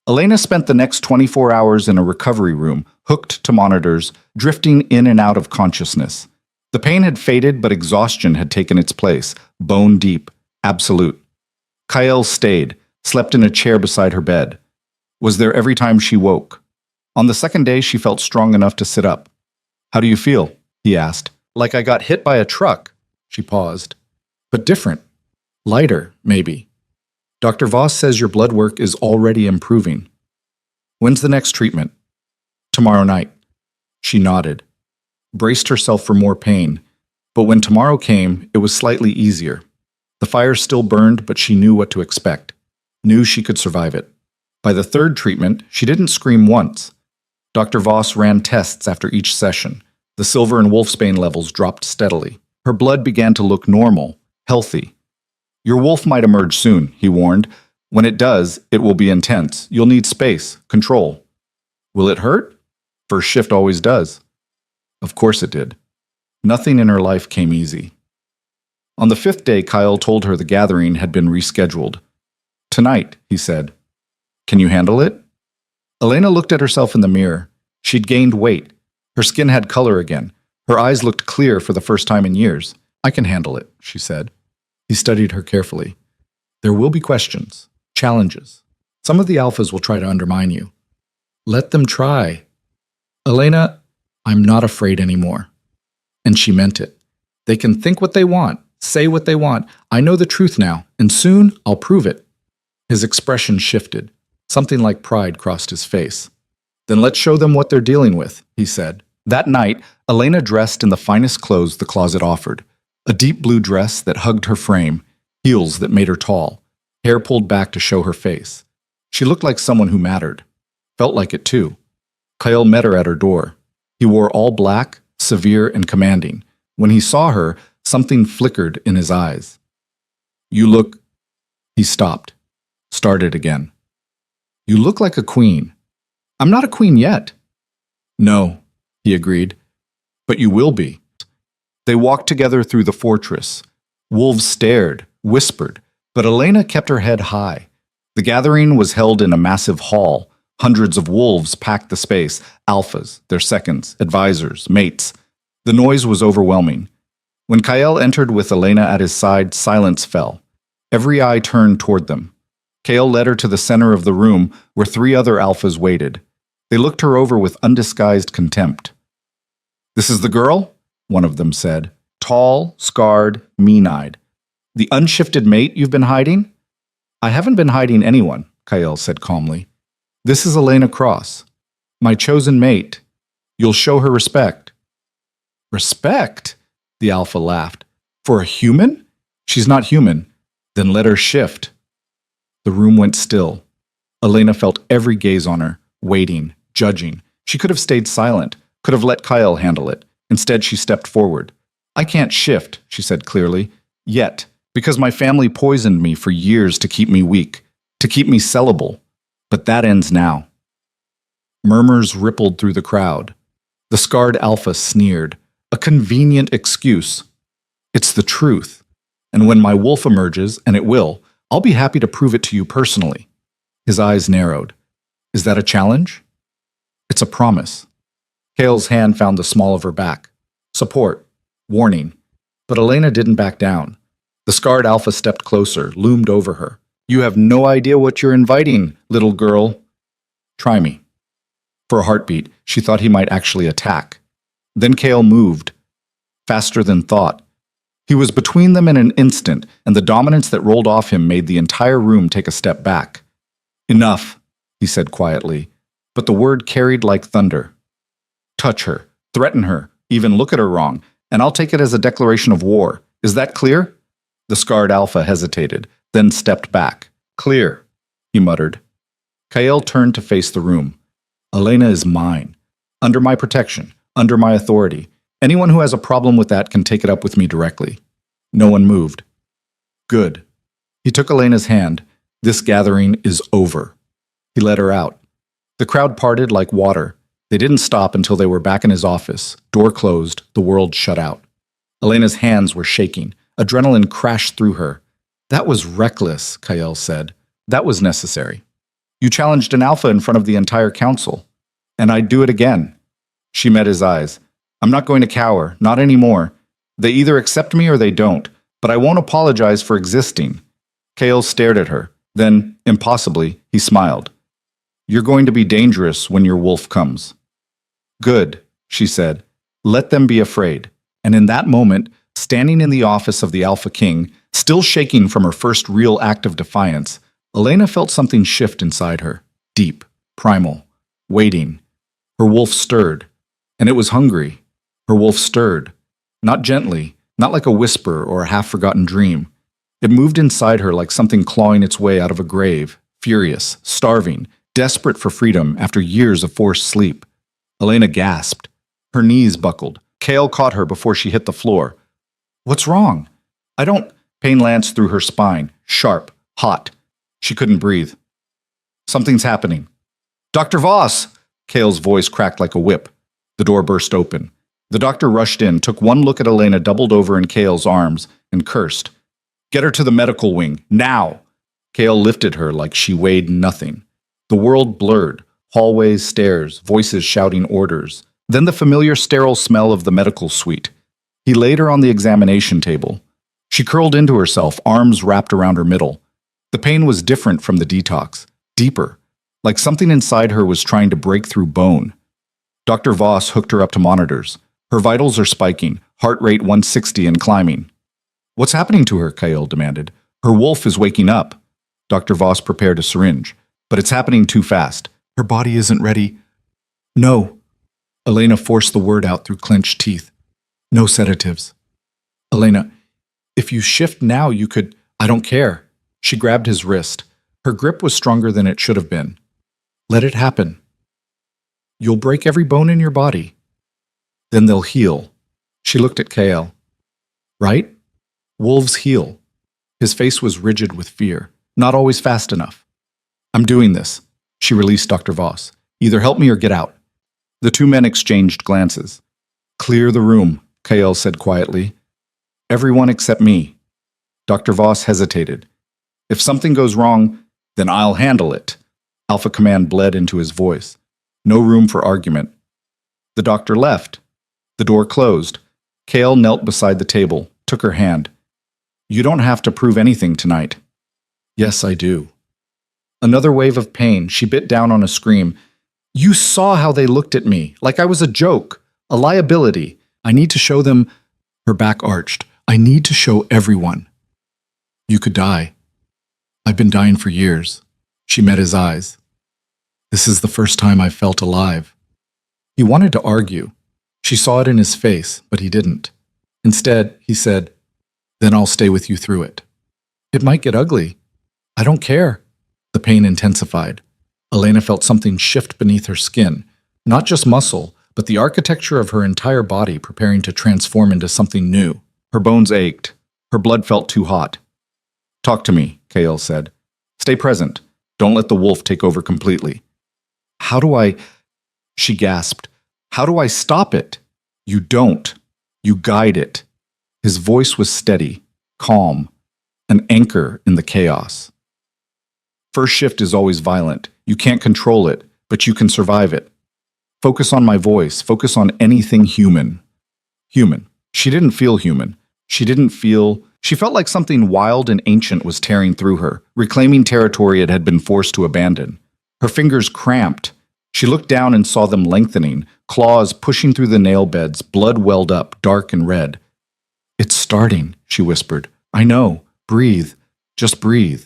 Elena spent the next 24 hours in a recovery room, hooked to monitors, drifting in and out of consciousness. The pain had faded, but exhaustion had taken its place, bone deep, absolute. Kael stayed, slept in a chair beside her bed. Was there every time she woke. On the second day, she felt strong enough to sit up. How do you feel? He asked. Like I got hit by a truck. She paused. But different. Lighter, maybe. Dr. Voss says your blood work is already improving. When's the next treatment? Tomorrow night. She nodded. Braced herself for more pain. But when tomorrow came, it was slightly easier. The fire still burned, but she knew what to expect. Knew she could survive it. By the third treatment, she didn't scream once. Dr. Voss ran tests after each session. The silver and wolfsbane levels dropped steadily. Her blood began to look normal, healthy. Your wolf might emerge soon, he warned. When it does, it will be intense. You'll need space, control. Will it hurt? First shift always does. Of course it did. Nothing in her life came easy. On the 5th day, Kael told her the gathering had been rescheduled. Tonight, he said. Can you handle it? Elena looked at herself in the mirror. She'd gained weight. Her skin had color again. Her eyes looked clear for the first time in years. I can handle it, she said. He studied her carefully. There will be questions, challenges. Some of the alphas will try to undermine you. Let them try. Elena, I'm not afraid anymore. And she meant it. They can think what they want, Say what they want. I know the truth now, and soon I'll prove it. His expression shifted. Something like pride crossed his face. Then let's show them what they're dealing with, he said. That night, Elena dressed in the finest clothes the closet offered. A deep blue dress that hugged her frame, heels that made her tall, hair pulled back to show her face. She looked like someone who mattered. Felt like it too. Kyle met her at her door. He wore all black, severe and commanding. When he saw her, something flickered in his eyes. You look... He stopped. Started again. You look like a queen. I'm not a queen yet. No, he agreed. But you will be. They walked together through the fortress. Wolves stared, whispered, but Elena kept her head high. The gathering was held in a massive hall. Hundreds of wolves packed the space, alphas, their seconds, advisors, mates. The noise was overwhelming. When Kyle entered with Elena at his side, silence fell. Every eye turned toward them. Kale led her to the center of the room where 3 other alphas waited. They looked her over with undisguised contempt. This is the girl? One of them said. Tall, scarred, mean-eyed. The unshifted mate you've been hiding? I haven't been hiding anyone, Kyle said calmly. This is Elena Cross, my chosen mate. You'll show her respect. Respect? The alpha laughed. For a human? She's not human. Then let her shift. The room went still. Elena felt every gaze on her, waiting, judging. She could have stayed silent, could have let Kyle handle it. Instead, she stepped forward. I can't shift, she said clearly, yet, because my family poisoned me for years to keep me weak, to keep me sellable. But that ends now. Murmurs rippled through the crowd. The scarred alpha sneered. A convenient excuse. It's the truth. And when my wolf emerges, and it will, I'll be happy to prove it to you personally. His eyes narrowed. Is that a challenge? It's a promise. Kale's hand found the small of her back. Support. Warning. But Elena didn't back down. The scarred alpha stepped closer, loomed over her. You have no idea what you're inviting, little girl. Try me. For a heartbeat, she thought he might actually attack. Then Kale moved. Faster than thought. He was between them in an instant, and the dominance that rolled off him made the entire room take a step back. Enough, he said quietly, but the word carried like thunder. Touch her, threaten her, even look at her wrong, and I'll take it as a declaration of war. Is that clear? The scarred alpha hesitated, then stepped back. Clear, he muttered. Kyle turned to face the room. Elena is mine. Under my protection, under my authority. Anyone who has a problem with that can take it up with me directly. No one moved. Good. He took Elena's hand. This gathering is over. He let her out. The crowd parted like water. They didn't stop until they were back in his office. Door closed, the world shut out. Elena's hands were shaking. Adrenaline crashed through her. That was reckless, Kyle said. That was necessary. You challenged an alpha in front of the entire council. And I'd do it again. She met his eyes. I'm not going to cower, not anymore. They either accept me or they don't, but I won't apologize for existing. Kale stared at her. Then, impossibly, he smiled. You're going to be dangerous when your wolf comes. Good, she said. Let them be afraid. And in that moment, standing in the office of the Alpha King, still shaking from her first real act of defiance, Elena felt something shift inside her. Deep, primal, waiting. Her wolf stirred, and it was hungry. Her wolf stirred, not gently, not like a whisper or a half-forgotten dream. It moved inside her like something clawing its way out of a grave, furious, starving, desperate for freedom after years of forced sleep. Elena gasped. Her knees buckled. Kale caught her before she hit the floor. What's wrong? I don't... Pain lanced through her spine, sharp, hot. She couldn't breathe. Something's happening. Dr. Voss! Kale's voice cracked like a whip. The door burst open. The doctor rushed in, took one look at Elena doubled over in Kale's arms, and cursed. Get her to the medical wing, now! Kale lifted her like she weighed nothing. The world blurred. Hallways, stairs, voices shouting orders. Then the familiar sterile smell of the medical suite. He laid her on the examination table. She curled into herself, arms wrapped around her middle. The pain was different from the detox, deeper, like something inside her was trying to break through bone. Dr. Voss hooked her up to monitors. Her vitals are spiking, heart rate 160 and climbing. What's happening to her? Kael demanded. Her wolf is waking up. Dr. Voss prepared a syringe, but it's happening too fast. Her body isn't ready. No. Elena forced the word out through clenched teeth. No sedatives. Elena, if you shift now, you could... I don't care. She grabbed his wrist. Her grip was stronger than it should have been. Let it happen. You'll break every bone in your body. Then they'll heal. She looked at Kael. Right? Wolves heal. His face was rigid with fear, not always fast enough. I'm doing this. She released Dr. Voss. Either help me or get out. The two men exchanged glances. Clear the room, Kael said quietly. Everyone except me. Dr. Voss hesitated. If something goes wrong, then I'll handle it. Alpha command bled into his voice. No room for argument. The doctor left. The door closed. Kael knelt beside the table, took her hand. You don't have to prove anything tonight. Yes, I do. Another wave of pain. She bit down on a scream. You saw how they looked at me, like I was a joke, a liability. I need to show them... Her back arched. I need to show everyone. You could die. I've been dying for years. She met his eyes. This is the first time I've felt alive. He wanted to argue. She saw it in his face, but he didn't. Instead, he said, Then I'll stay with you through it. It might get ugly. I don't care. The pain intensified. Elena felt something shift beneath her skin, not just muscle, but the architecture of her entire body preparing to transform into something new. Her bones ached. Her blood felt too hot. Talk to me, Kael said. Stay present. Don't let the wolf take over completely. How do I... She gasped. How do I stop it? You don't. You guide it. His voice was steady, calm, an anchor in the chaos. First shift is always violent. You can't control it, but you can survive it. Focus on my voice. Focus on anything human. Human. She didn't feel human. She felt like something wild and ancient was tearing through her, reclaiming territory it had been forced to abandon. Her fingers cramped. She looked down and saw them lengthening, claws pushing through the nail beds, blood welled up, dark and red. It's starting, she whispered. I know. Breathe. Just breathe.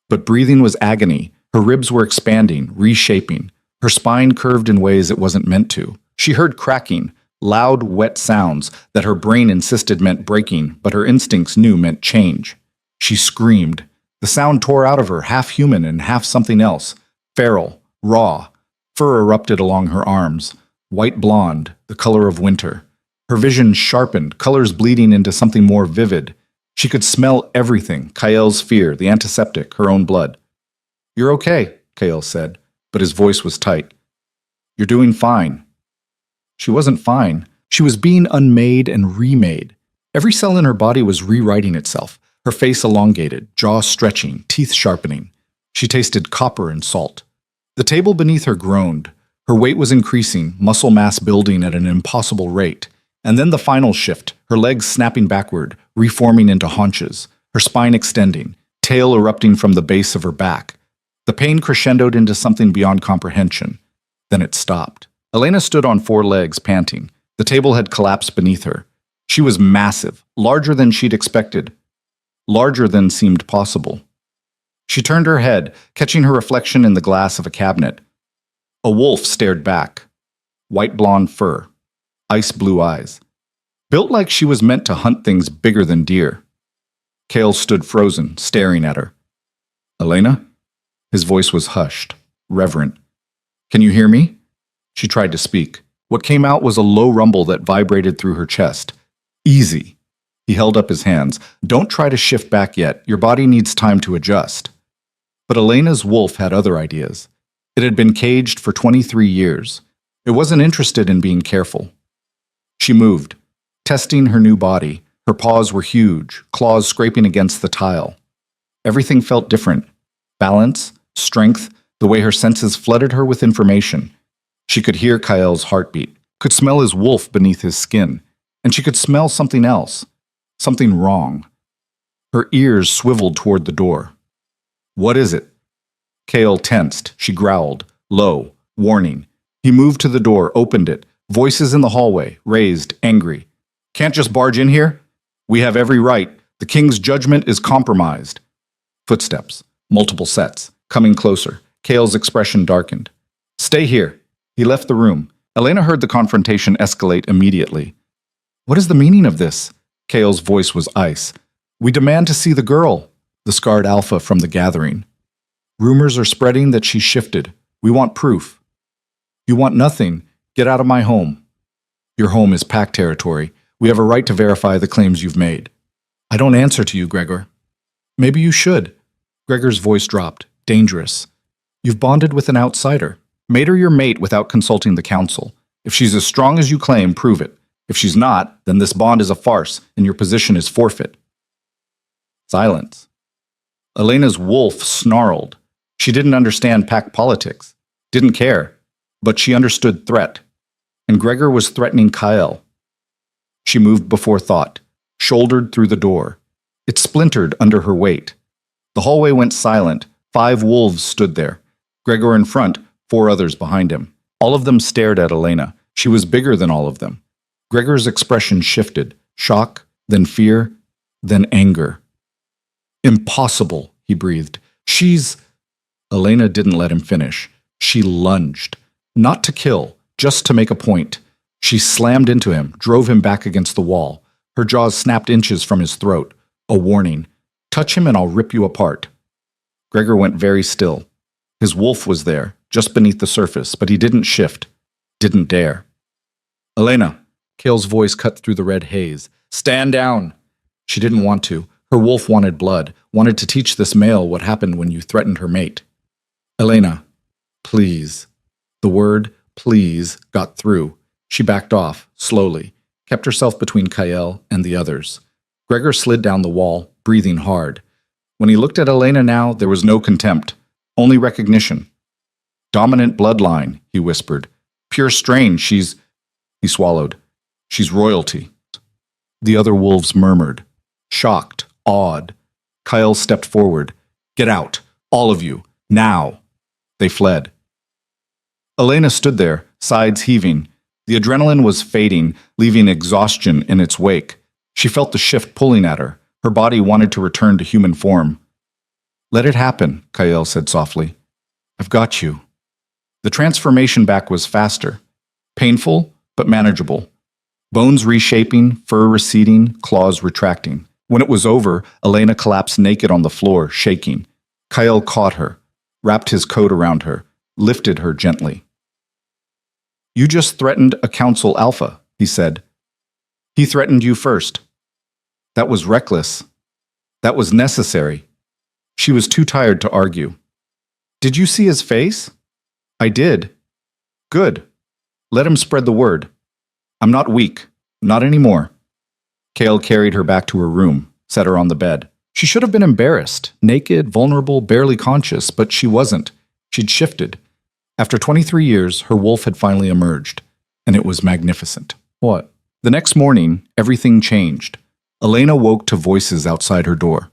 But breathing was agony. Her ribs were expanding, reshaping. Her spine curved in ways it wasn't meant to. She heard cracking, loud, wet sounds that her brain insisted meant breaking, but her instincts knew meant change. She screamed. The sound tore out of her, half human and half something else. Feral, raw. Fur erupted along her arms. White blonde, the color of winter. Her vision sharpened, colors bleeding into something more vivid. She could smell everything, Kael's fear, the antiseptic, her own blood. You're okay, Kael said, but his voice was tight. You're doing fine. She wasn't fine. She was being unmade and remade. Every cell in her body was rewriting itself, her face elongated, jaw stretching, teeth sharpening. She tasted copper and salt. The table beneath her groaned. Her weight was increasing, muscle mass building at an impossible rate. And then the final shift, her legs snapping backward, reforming into haunches, her spine extending, tail erupting from the base of her back. The pain crescendoed into something beyond comprehension. Then it stopped. Elena stood on 4 legs, panting. The table had collapsed beneath her. She was massive, larger than she'd expected, larger than seemed possible. She turned her head, catching her reflection in the glass of a cabinet. A wolf stared back. White blonde fur. Ice blue eyes. Built like she was meant to hunt things bigger than deer. Kael stood frozen, staring at her. Elena? His voice was hushed, reverent. Can you hear me? She tried to speak. What came out was a low rumble that vibrated through her chest. Easy. He held up his hands. Don't try to shift back yet. Your body needs time to adjust. But Elena's wolf had other ideas. It had been caged for 23 years. It wasn't interested in being careful. She moved, testing her new body. Her paws were huge, claws scraping against the tile. Everything felt different. Balance, strength, the way her senses flooded her with information. She could hear Kael's heartbeat, could smell his wolf beneath his skin, and she could smell something else, something wrong. Her ears swiveled toward the door. What is it? Kael tensed. She growled, low, warning. He moved to the door, opened it. Voices in the hallway, raised, angry. Can't just barge in here? We have every right. The king's judgment is compromised. Footsteps, multiple sets, coming closer. Kale's expression darkened. Stay here. He left the room. Elena heard the confrontation escalate immediately. What is the meaning of this? Kale's voice was ice. We demand to see the girl, the scarred alpha from the gathering. Rumors are spreading that she shifted. We want proof. You want nothing. Get out of my home. Your home is pack territory. We have a right to verify the claims you've made. I don't answer to you, Gregor. Maybe you should. Gregor's voice dropped. Dangerous. You've bonded with an outsider. Made her your mate without consulting the council. If she's as strong as you claim, prove it. If she's not, then this bond is a farce, and your position is forfeit. Silence. Elena's wolf snarled. She didn't understand pack politics. Didn't care. But she understood threat. And Gregor was threatening Kyle. She moved before thought, shouldered through the door. It splintered under her weight. The hallway went silent. 5 wolves stood there. Gregor in front, 4 others behind him. All of them stared at Elena. She was bigger than all of them. Gregor's expression shifted. Shock, then fear, then anger. Impossible, he breathed. Elena didn't let him finish. She lunged. Not to kill, just to make a point. She slammed into him, drove him back against the wall. Her jaws snapped inches from his throat. A warning. Touch him and I'll rip you apart. Gregor went very still. His wolf was there, just beneath the surface, but he didn't shift. Didn't dare. Elena. Kale's voice cut through the red haze. Stand down. She didn't want to. Her wolf wanted blood, wanted to teach this male what happened when you threatened her mate. Elena. Please. The word, please, got through. She backed off, slowly, kept herself between Kyle and the others. Gregor slid down the wall, breathing hard. When he looked at Elena now, there was no contempt, only recognition. Dominant bloodline, he whispered. Pure strain, He swallowed. She's royalty. The other wolves murmured. Shocked, awed. Kyle stepped forward. Get out, all of you, now. They fled. Elena stood there, sides heaving. The adrenaline was fading, leaving exhaustion in its wake. She felt the shift pulling at her. Her body wanted to return to human form. Let it happen, Kyle said softly. I've got you. The transformation back was faster. Painful, but manageable. Bones reshaping, fur receding, claws retracting. When it was over, Elena collapsed naked on the floor, shaking. Kyle caught her, wrapped his coat around her, lifted her gently. You just threatened a council alpha, he said. He threatened you first. That was reckless. That was necessary. She was too tired to argue. Did you see his face? I did. Good. Let him spread the word. I'm not weak. Not anymore. Kale carried her back to her room, set her on the bed. She should have been embarrassed, naked, vulnerable, barely conscious, but she wasn't. She'd shifted. After 23 years, her wolf had finally emerged, and it was magnificent. What? The next morning, everything changed. Elena woke to voices outside her door.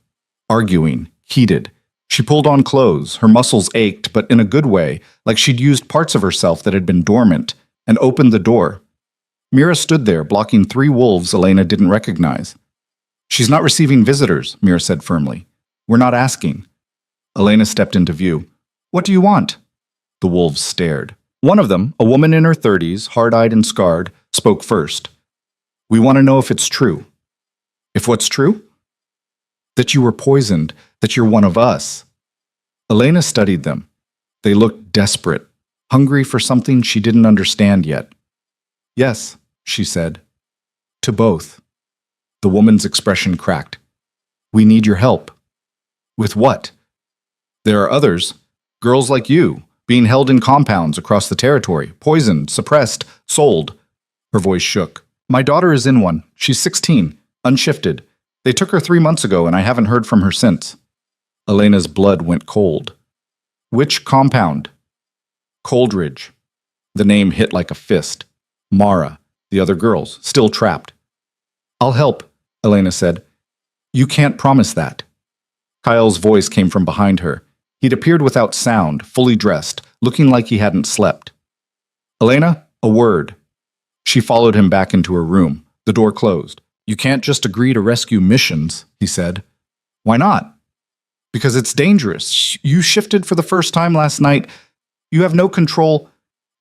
Arguing, heated. She pulled on clothes, her muscles ached, but in a good way, like she'd used parts of herself that had been dormant, and opened the door. Mira stood there, blocking 3 wolves Elena didn't recognize. She's not receiving visitors, Mira said firmly. We're not asking. Elena stepped into view. What do you want? The wolves stared. One of them, a woman in her 30s, hard-eyed and scarred, spoke first. We want to know if it's true. If what's true? That you were poisoned, that you're one of us. Elena studied them. They looked desperate, hungry for something she didn't understand yet. Yes, she said. To both. The woman's expression cracked. We need your help. With what? There are others, girls like you, being held in compounds across the territory, poisoned, suppressed, sold. Her voice shook. My daughter is in one. She's 16, unshifted. They took her 3 months ago, and I haven't heard from her since. Elena's blood went cold. Which compound? Coldridge. The name hit like a fist. Mara, the other girls, still trapped. I'll help, Elena said. You can't promise that. Kyle's voice came from behind her. He'd appeared without sound, fully dressed, looking like he hadn't slept. Elena, a word. She followed him back into her room. The door closed. You can't just agree to rescue missions, he said. Why not? Because it's dangerous. You shifted for the first time last night. You have no control.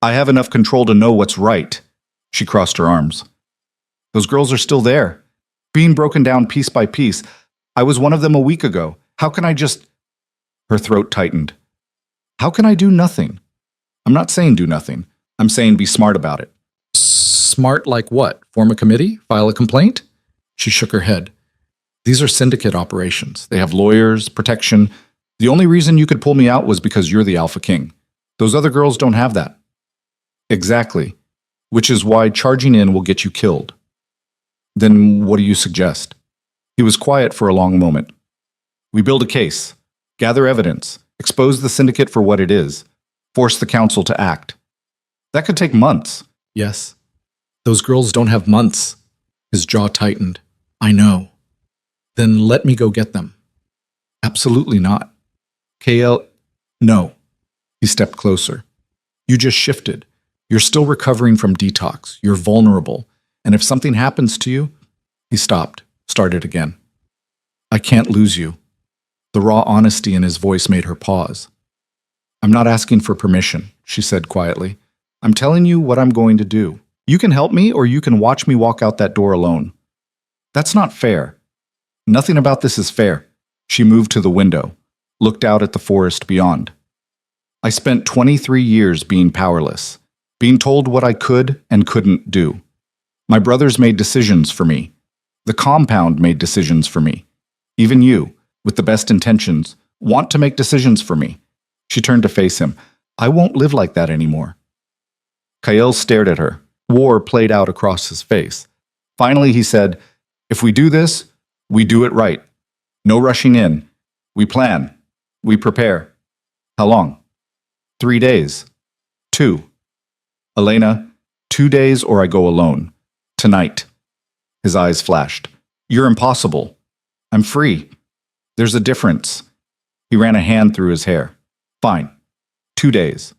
I have enough control to know what's right. She crossed her arms. Those girls are still there, being broken down piece by piece. I was one of them a week ago. How can I just... Her throat tightened. How can I do nothing? I'm not saying do nothing. I'm saying be smart about it. Smart like what? Form a committee? File a complaint? She shook her head. These are syndicate operations. They have lawyers, protection. The only reason you could pull me out was because you're the Alpha King. Those other girls don't have that. Exactly. Which is why charging in will get you killed. Then what do you suggest? He was quiet for a long moment. We build a case, gather evidence, expose the syndicate for what it is, force the council to act. That could take months. Yes. Those girls don't have months. His jaw tightened. I know. Then let me go get them. Absolutely not. KL, no. He stepped closer. You just shifted. You're still recovering from detox. You're vulnerable. And if something happens to you... He stopped, started again. I can't lose you. The raw honesty in his voice made her pause. I'm not asking for permission, she said quietly. I'm telling you what I'm going to do. You can help me or you can watch me walk out that door alone. That's not fair. Nothing about this is fair. She moved to the window, looked out at the forest beyond. I spent 23 years being powerless, being told what I could and couldn't do. My brothers made decisions for me. The compound made decisions for me. Even you, with the best intentions, want to make decisions for me. She turned to face him. I won't live like that anymore. Kael stared at her. War played out across his face. Finally, he said, if we do this, we do it right. No rushing in. We plan. We prepare. How long? 3 days. 2. Elena, 2 days or I go alone. Tonight. His eyes flashed. You're impossible. I'm free. There's a difference. He ran a hand through his hair. Fine. 2 days.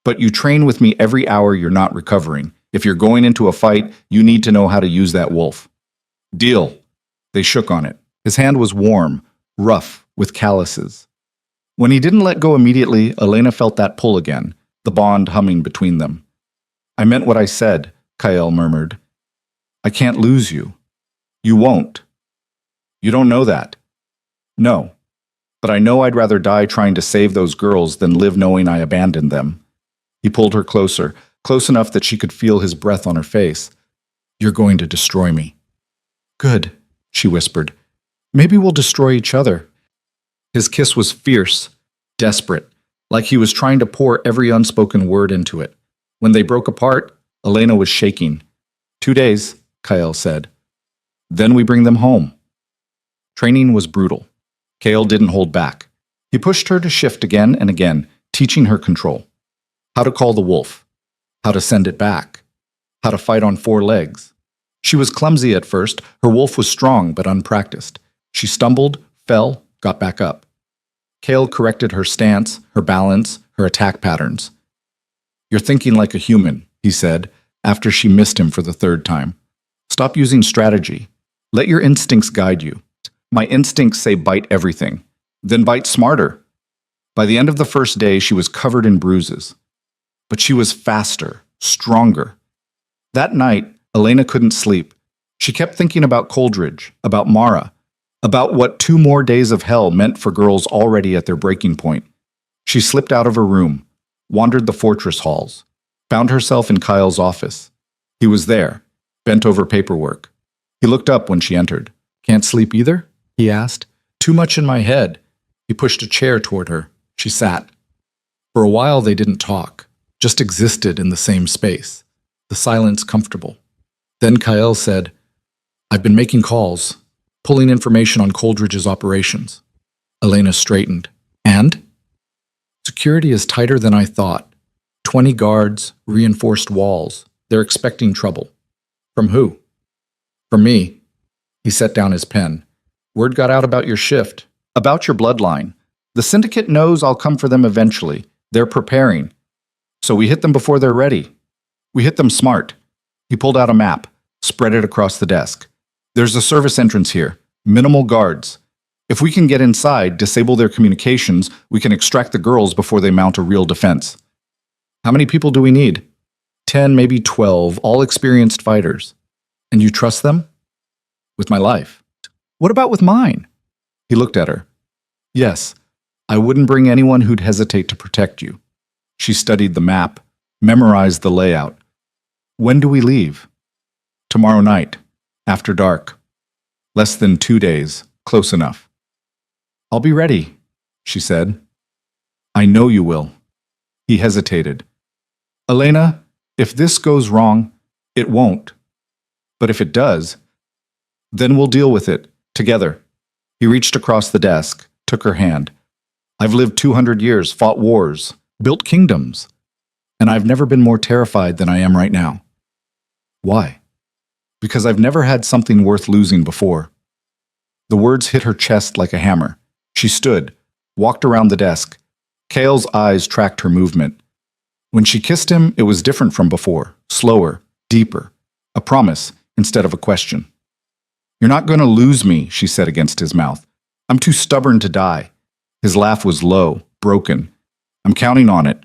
But you train with me every hour you're not recovering. If you're going into a fight, you need to know how to use that wolf. Deal. They shook on it. His hand was warm, rough, with calluses. When he didn't let go immediately, Elena felt that pull again, the bond humming between them. I meant what I said, Kael murmured. I can't lose you. You won't. You don't know that. No. But I know I'd rather die trying to save those girls than live knowing I abandoned them. He pulled her closer, close enough that she could feel his breath on her face. You're going to destroy me. Good, she whispered. Maybe we'll destroy each other. His kiss was fierce, desperate, like he was trying to pour every unspoken word into it. When they broke apart, Elena was shaking. 2 days, Kael said. Then we bring them home. Training was brutal. Kael didn't hold back. He pushed her to shift again and again, teaching her control. How to call the wolf. How to send it back. How to fight on 4 legs. She was clumsy at first. Her wolf was strong but unpracticed. She stumbled, fell, got back up. Kael corrected her stance, her balance, her attack patterns. You're thinking like a human, he said, after she missed him for the 3rd time. Stop using strategy. Let your instincts guide you. My instincts say bite everything. Then bite smarter. By the end of the first day, she was covered in bruises. But she was faster, stronger. That night, Elena couldn't sleep. She kept thinking about Coldridge, about Mara, about what 2 more days of hell meant for girls already at their breaking point. She slipped out of her room, wandered the fortress halls, found herself in Kyle's office. He was there, bent over paperwork. He looked up when she entered. Can't sleep either? He asked. Too much in my head. He pushed a chair toward her. She sat. For a while they didn't talk, just existed in the same space, the silence comfortable. Then Kael said, I've been making calls, pulling information on Coldridge's operations. Elena straightened. And? Security is tighter than I thought. 20 guards, reinforced walls. They're expecting trouble. From who? From me. He set down his pen. Word got out about your shift, about your bloodline. The syndicate knows I'll come for them eventually. They're preparing. So we hit them before they're ready. We hit them smart. He pulled out a map, spread it across the desk. There's a service entrance here. Minimal guards. If we can get inside, disable their communications, we can extract the girls before they mount a real defense. How many people do we need? 10, maybe 12, all experienced fighters. And you trust them? With my life. What about with mine? He looked at her. Yes, I wouldn't bring anyone who'd hesitate to protect you. She studied the map, memorized the layout. When do we leave? Tomorrow night, after dark. Less than 2 days, close enough. I'll be ready, she said. I know you will. He hesitated. Elena, if this goes wrong, it won't. But if it does, then we'll deal with it, together. He reached across the desk, took her hand. I've lived 200 years, fought wars, built kingdoms, and I've never been more terrified than I am right now. Why? Because I've never had something worth losing before. The words hit her chest like a hammer. She stood, walked around the desk. Kael's eyes tracked her movement. When she kissed him, it was different from before, slower, deeper, a promise instead of a question. You're not going to lose me, she said against his mouth. I'm too stubborn to die. His laugh was low, broken. I'm counting on it.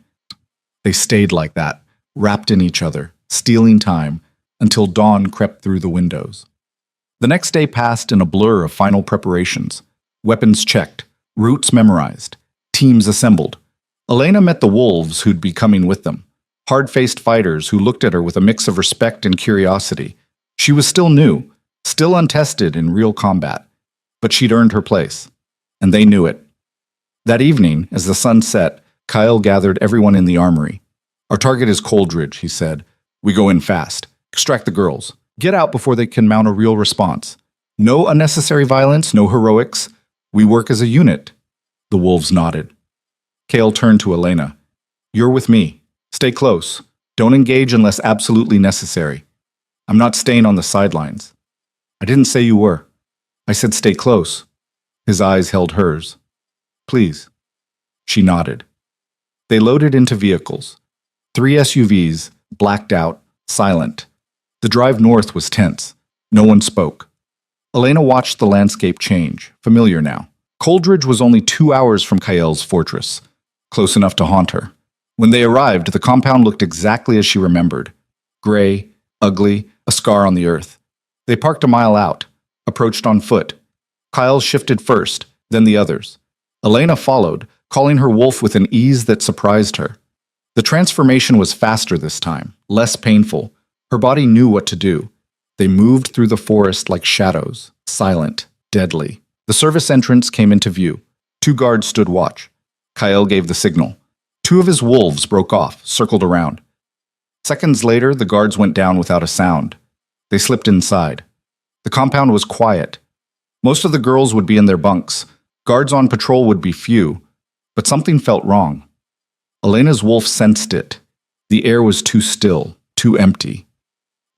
They stayed like that, wrapped in each other, stealing time, until dawn crept through the windows. The next day passed in a blur of final preparations. Weapons checked, routes memorized, teams assembled. Elena met the wolves who'd be coming with them, hard-faced fighters who looked at her with a mix of respect and curiosity. She was still new, still untested in real combat, but she'd earned her place, and they knew it. That evening, as the sun set, Kael gathered everyone in the armory. Our target is Coldridge, he said. We go in fast. Extract the girls. Get out before they can mount a real response. No unnecessary violence, no heroics. We work as a unit. The wolves nodded. Kael turned to Elena. You're with me. Stay close. Don't engage unless absolutely necessary. I'm not staying on the sidelines. I didn't say you were. I said stay close. His eyes held hers. Please. She nodded. They loaded into vehicles. 3 SUVs, blacked out, silent. The drive north was tense. No one spoke. Elena watched the landscape change, familiar now. Coldridge was only 2 hours from Kael's fortress, close enough to haunt her. When they arrived, the compound looked exactly as she remembered. Gray, ugly, a scar on the earth. They parked a mile out, approached on foot. Kael shifted first, then the others. Elena followed, calling her wolf with an ease that surprised her. The transformation was faster this time, less painful. Her body knew what to do. They moved through the forest like shadows, silent, deadly. The service entrance came into view. 2 guards stood watch. Kael gave the signal. 2 of his wolves broke off, circled around. Seconds later, the guards went down without a sound. They slipped inside. The compound was quiet. Most of the girls would be in their bunks. Guards on patrol would be few. But something felt wrong. Elena's wolf sensed it. The air was too still, too empty.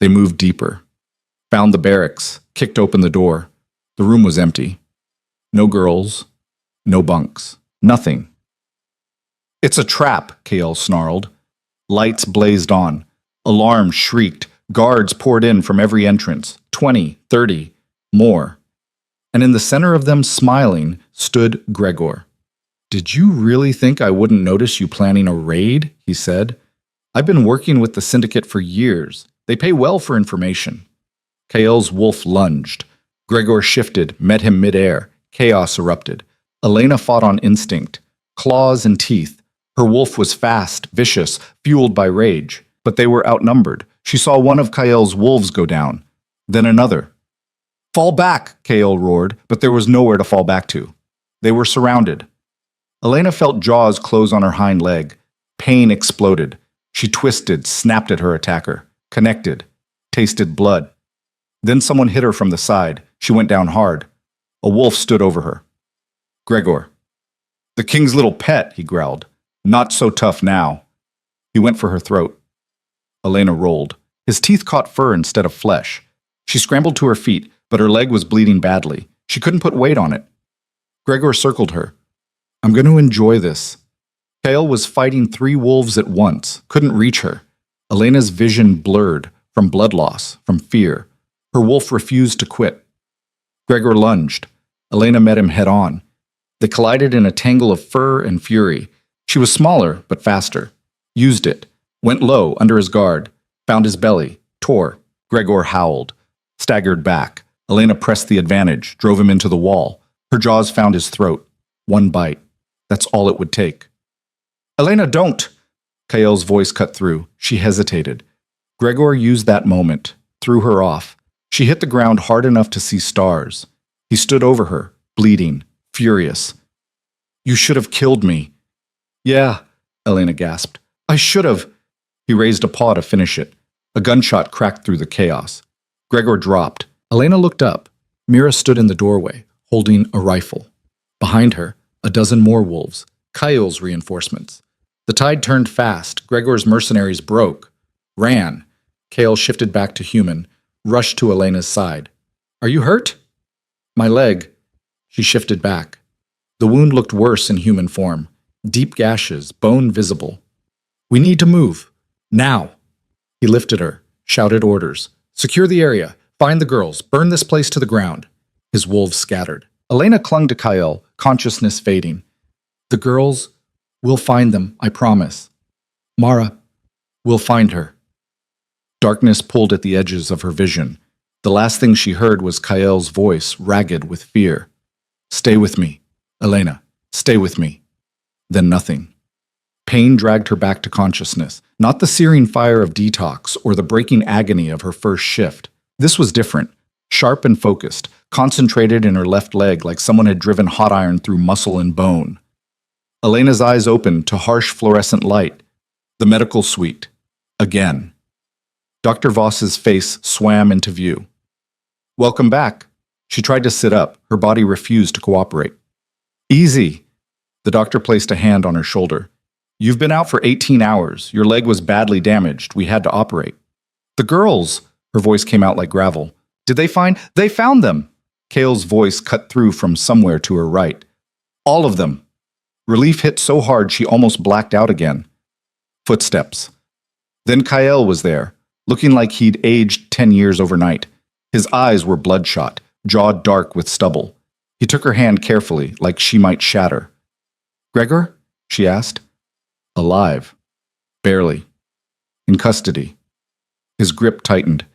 They moved deeper. Found the barracks, kicked open the door. The room was empty. No girls, no bunks, nothing. It's a trap, Kael snarled. Lights blazed on. Alarms shrieked. Guards poured in from every entrance. 20, 30, more. And in the center of them, smiling, stood Gregor. Did you really think I wouldn't notice you planning a raid? He said. I've been working with the syndicate for years. They pay well for information. Kael's wolf lunged. Gregor shifted, met him midair. Chaos erupted. Elena fought on instinct. Claws and teeth. Her wolf was fast, vicious, fueled by rage. But they were outnumbered. She saw one of Kael's wolves go down. Then another. Fall back, Kael roared, but there was nowhere to fall back to. They were surrounded. Elena felt jaws close on her hind leg. Pain exploded. She twisted, snapped at her attacker. Connected. Tasted blood. Then someone hit her from the side. She went down hard. A wolf stood over her. Gregor. The king's little pet, he growled. Not so tough now. He went for her throat. Elena rolled. His teeth caught fur instead of flesh. She scrambled to her feet, but her leg was bleeding badly. She couldn't put weight on it. Gregor circled her. I'm going to enjoy this. Kael was fighting 3 wolves at once, couldn't reach her. Elena's vision blurred, from blood loss, from fear. Her wolf refused to quit. Gregor lunged. Elena met him head on. They collided in a tangle of fur and fury. She was smaller, but faster. Used it. Went low, under his guard. Found his belly. Tore. Gregor howled. Staggered back. Elena pressed the advantage, drove him into the wall. Her jaws found his throat. One bite. That's all it would take. Elena, don't! Kael's voice cut through. She hesitated. Gregor used that moment. Threw her off. She hit the ground hard enough to see stars. He stood over her, bleeding, furious. You should have killed me. Yeah, Elena gasped. I should have. He raised a paw to finish it. A gunshot cracked through the chaos. Gregor dropped. Elena looked up. Mira stood in the doorway, holding a rifle. Behind her, a dozen more wolves, Kael's reinforcements. The tide turned fast. Gregor's mercenaries broke. Ran. Kael shifted back to human, rushed to Elena's side. Are you hurt? My leg. She shifted back. The wound looked worse in human form. Deep gashes, bone visible. We need to move. Now. He lifted her, shouted orders. Secure the area. Find the girls. Burn this place to the ground. His wolves scattered. Elena clung to Kael, consciousness fading. The girls, we'll find them, I promise. Mara, we'll find her. Darkness pulled at the edges of her vision. The last thing she heard was Kael's voice, ragged with fear. Stay with me, Elena. Stay with me. Then nothing. Pain dragged her back to consciousness, not the searing fire of detox or the breaking agony of her first shift. This was different, sharp and focused, concentrated in her left leg like someone had driven hot iron through muscle and bone. Elena's eyes opened to harsh fluorescent light. The medical suite. Again. Dr. Voss's face swam into view. Welcome back. She tried to sit up. Her body refused to cooperate. Easy. The doctor placed a hand on her shoulder. You've been out for 18 hours. Your leg was badly damaged. We had to operate. The girls, her voice came out like gravel. Did they find? They found them. Kael's voice cut through from somewhere to her right. All of them. Relief hit so hard she almost blacked out again. Footsteps. Then Kael was there, looking like he'd aged 10 years overnight. His eyes were bloodshot, jaw dark with stubble. He took her hand carefully, like she might shatter. Gregor? She asked. Alive. Barely. In custody. His grip tightened.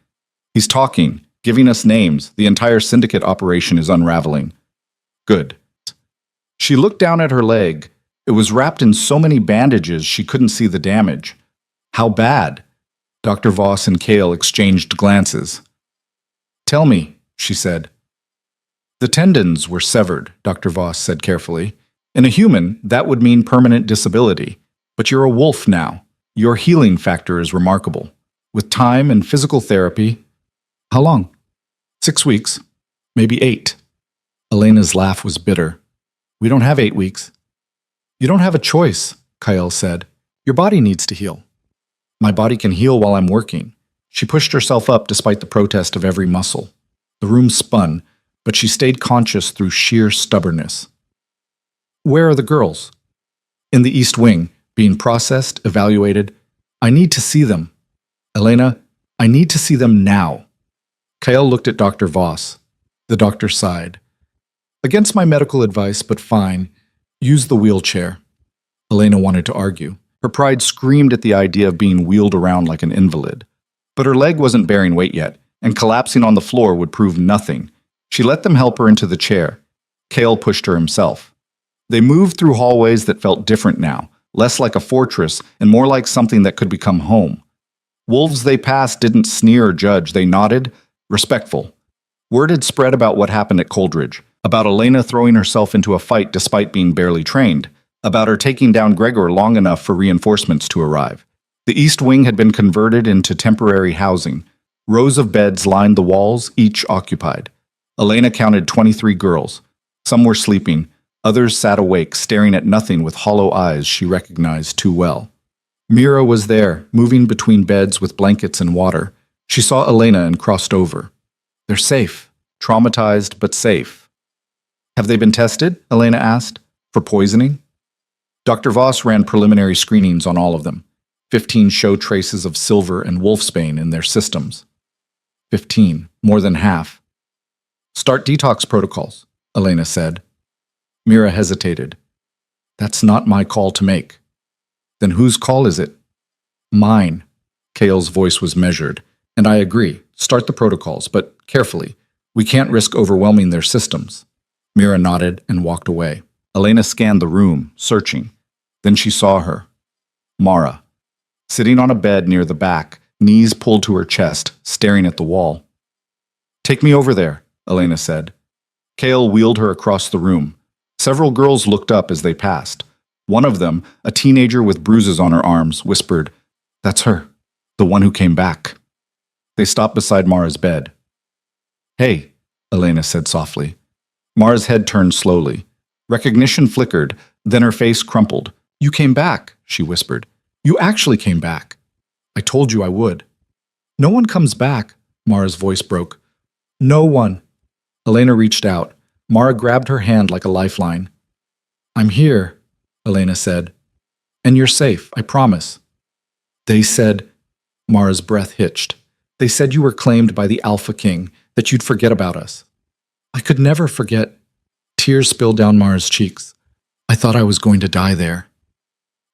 He's talking, giving us names. The entire syndicate operation is unraveling. Good. She looked down at her leg. It was wrapped in so many bandages she couldn't see the damage. How bad? Dr. Voss and Kael exchanged glances. Tell me, she said. The tendons were severed, Dr. Voss said carefully. In a human, that would mean permanent disability. But you're a wolf now. Your healing factor is remarkable. With time and physical therapy. How long? 6 weeks. Maybe 8. Elena's laugh was bitter. We don't have 8 weeks. You don't have a choice, Kael said. Your body needs to heal. My body can heal while I'm working. She pushed herself up despite the protest of every muscle. The room spun, but she stayed conscious through sheer stubbornness. Where are the girls? In the East Wing, being processed, evaluated. I need to see them. Elena, I need to see them now. Kael looked at Dr. Voss. The doctor sighed. Against my medical advice, but fine. Use the wheelchair. Elena wanted to argue. Her pride screamed at the idea of being wheeled around like an invalid. But her leg wasn't bearing weight yet, and collapsing on the floor would prove nothing. She let them help her into the chair. Kael pushed her himself. They moved through hallways that felt different now, less like a fortress and more like something that could become home. Wolves they passed didn't sneer or judge. They nodded, respectful. Word had spread about what happened at Coldridge, about Elena throwing herself into a fight despite being barely trained, about her taking down Gregor long enough for reinforcements to arrive. The East Wing had been converted into temporary housing. Rows of beds lined the walls, each occupied. Elena counted 23 girls. Some were sleeping. Others sat awake, staring at nothing with hollow eyes she recognized too well. Mira was there, moving between beds with blankets and water. She saw Elena and crossed over. They're safe. Traumatized, but safe. Have they been tested? Elena asked. For poisoning? Dr. Voss ran preliminary screenings on all of them. 15 show traces of silver and wolfsbane in their systems. 15, more than half. Start detox protocols, Elena said. Mira hesitated. That's not my call to make. Then whose call is it? Mine. Kale's voice was measured. And I agree. Start the protocols, but carefully. We can't risk overwhelming their systems. Mira nodded and walked away. Elena scanned the room, searching. Then she saw her. Mara. Sitting on a bed near the back, knees pulled to her chest, staring at the wall. Take me over there, Elena said. Kale wheeled her across the room. Several girls looked up as they passed. One of them, a teenager with bruises on her arms, whispered, That's her, the one who came back. They stopped beside Mara's bed. Hey, Elena said softly. Mara's head turned slowly. Recognition flickered, then her face crumpled. You came back, she whispered. You actually came back. I told you I would. No one comes back, Mara's voice broke. No one. Elena reached out. Mara grabbed her hand like a lifeline. I'm here, Elena said. And you're safe, I promise. They said, Mara's breath hitched. They said you were claimed by the Alpha King, that you'd forget about us. I could never forget. Tears spilled down Mara's cheeks. I thought I was going to die there.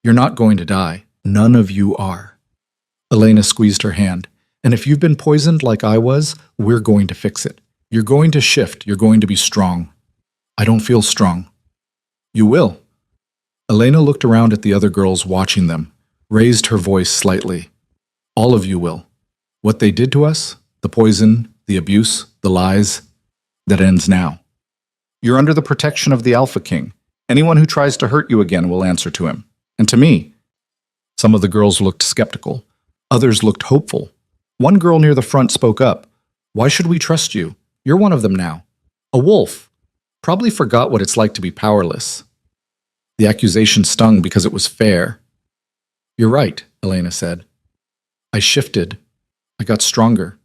You're not going to die. None of you are. Elena squeezed her hand. And if you've been poisoned like I was, we're going to fix it. You're going to shift. You're going to be strong. I don't feel strong. You will. Elena looked around at the other girls watching them, raised her voice slightly. All of you will. What they did to us, the poison, the abuse, the lies, that ends now. You're under the protection of the Alpha King. Anyone who tries to hurt you again will answer to him. And to me. Some of the girls looked skeptical. Others looked hopeful. One girl near the front spoke up. Why should we trust you? You're one of them now. A wolf. Probably forgot what it's like to be powerless. The accusation stung because it was fair. You're right, Elena said. I shifted. I got stronger.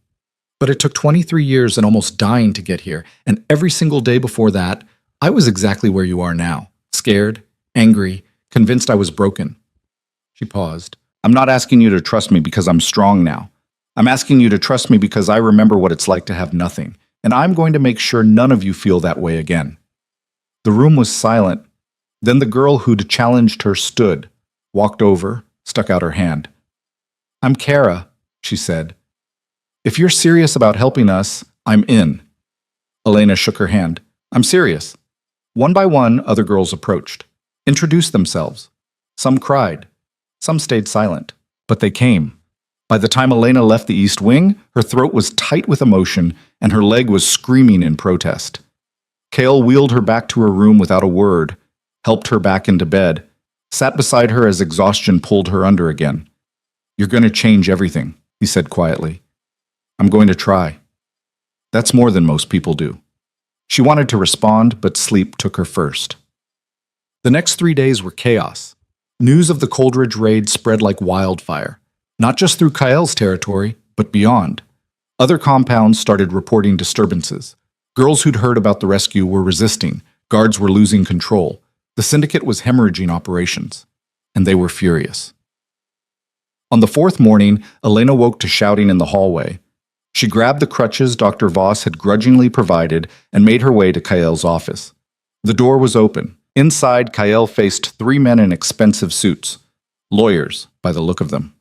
But it took 23 years and almost dying to get here, and every single day before that, I was exactly where you are now. Scared, angry, convinced I was broken. She paused. I'm not asking you to trust me because I'm strong now. I'm asking you to trust me because I remember what it's like to have nothing, and I'm going to make sure none of you feel that way again. The room was silent. Then the girl who'd challenged her stood, walked over, stuck out her hand. I'm Kara, she said. If you're serious about helping us, I'm in. Elena shook her hand. I'm serious. One by one, other girls approached, introduced themselves. Some cried. Some stayed silent. But they came. By the time Elena left the East Wing, her throat was tight with emotion and her leg was screaming in protest. Kale wheeled her back to her room without a word, helped her back into bed, sat beside her as exhaustion pulled her under again. You're going to change everything, he said quietly. I'm going to try. That's more than most people do. She wanted to respond, but sleep took her first. The next 3 days were chaos. News of the Coldridge raid spread like wildfire, not just through Kyl's territory, but beyond. Other compounds started reporting disturbances. Girls who'd heard about the rescue were resisting, guards were losing control. The syndicate was hemorrhaging operations, and they were furious. On the fourth morning, Elena woke to shouting in the hallway. She grabbed the crutches Dr. Voss had grudgingly provided and made her way to Kyl's office. The door was open. Inside, Kyle faced 3 men in expensive suits. Lawyers, by the look of them.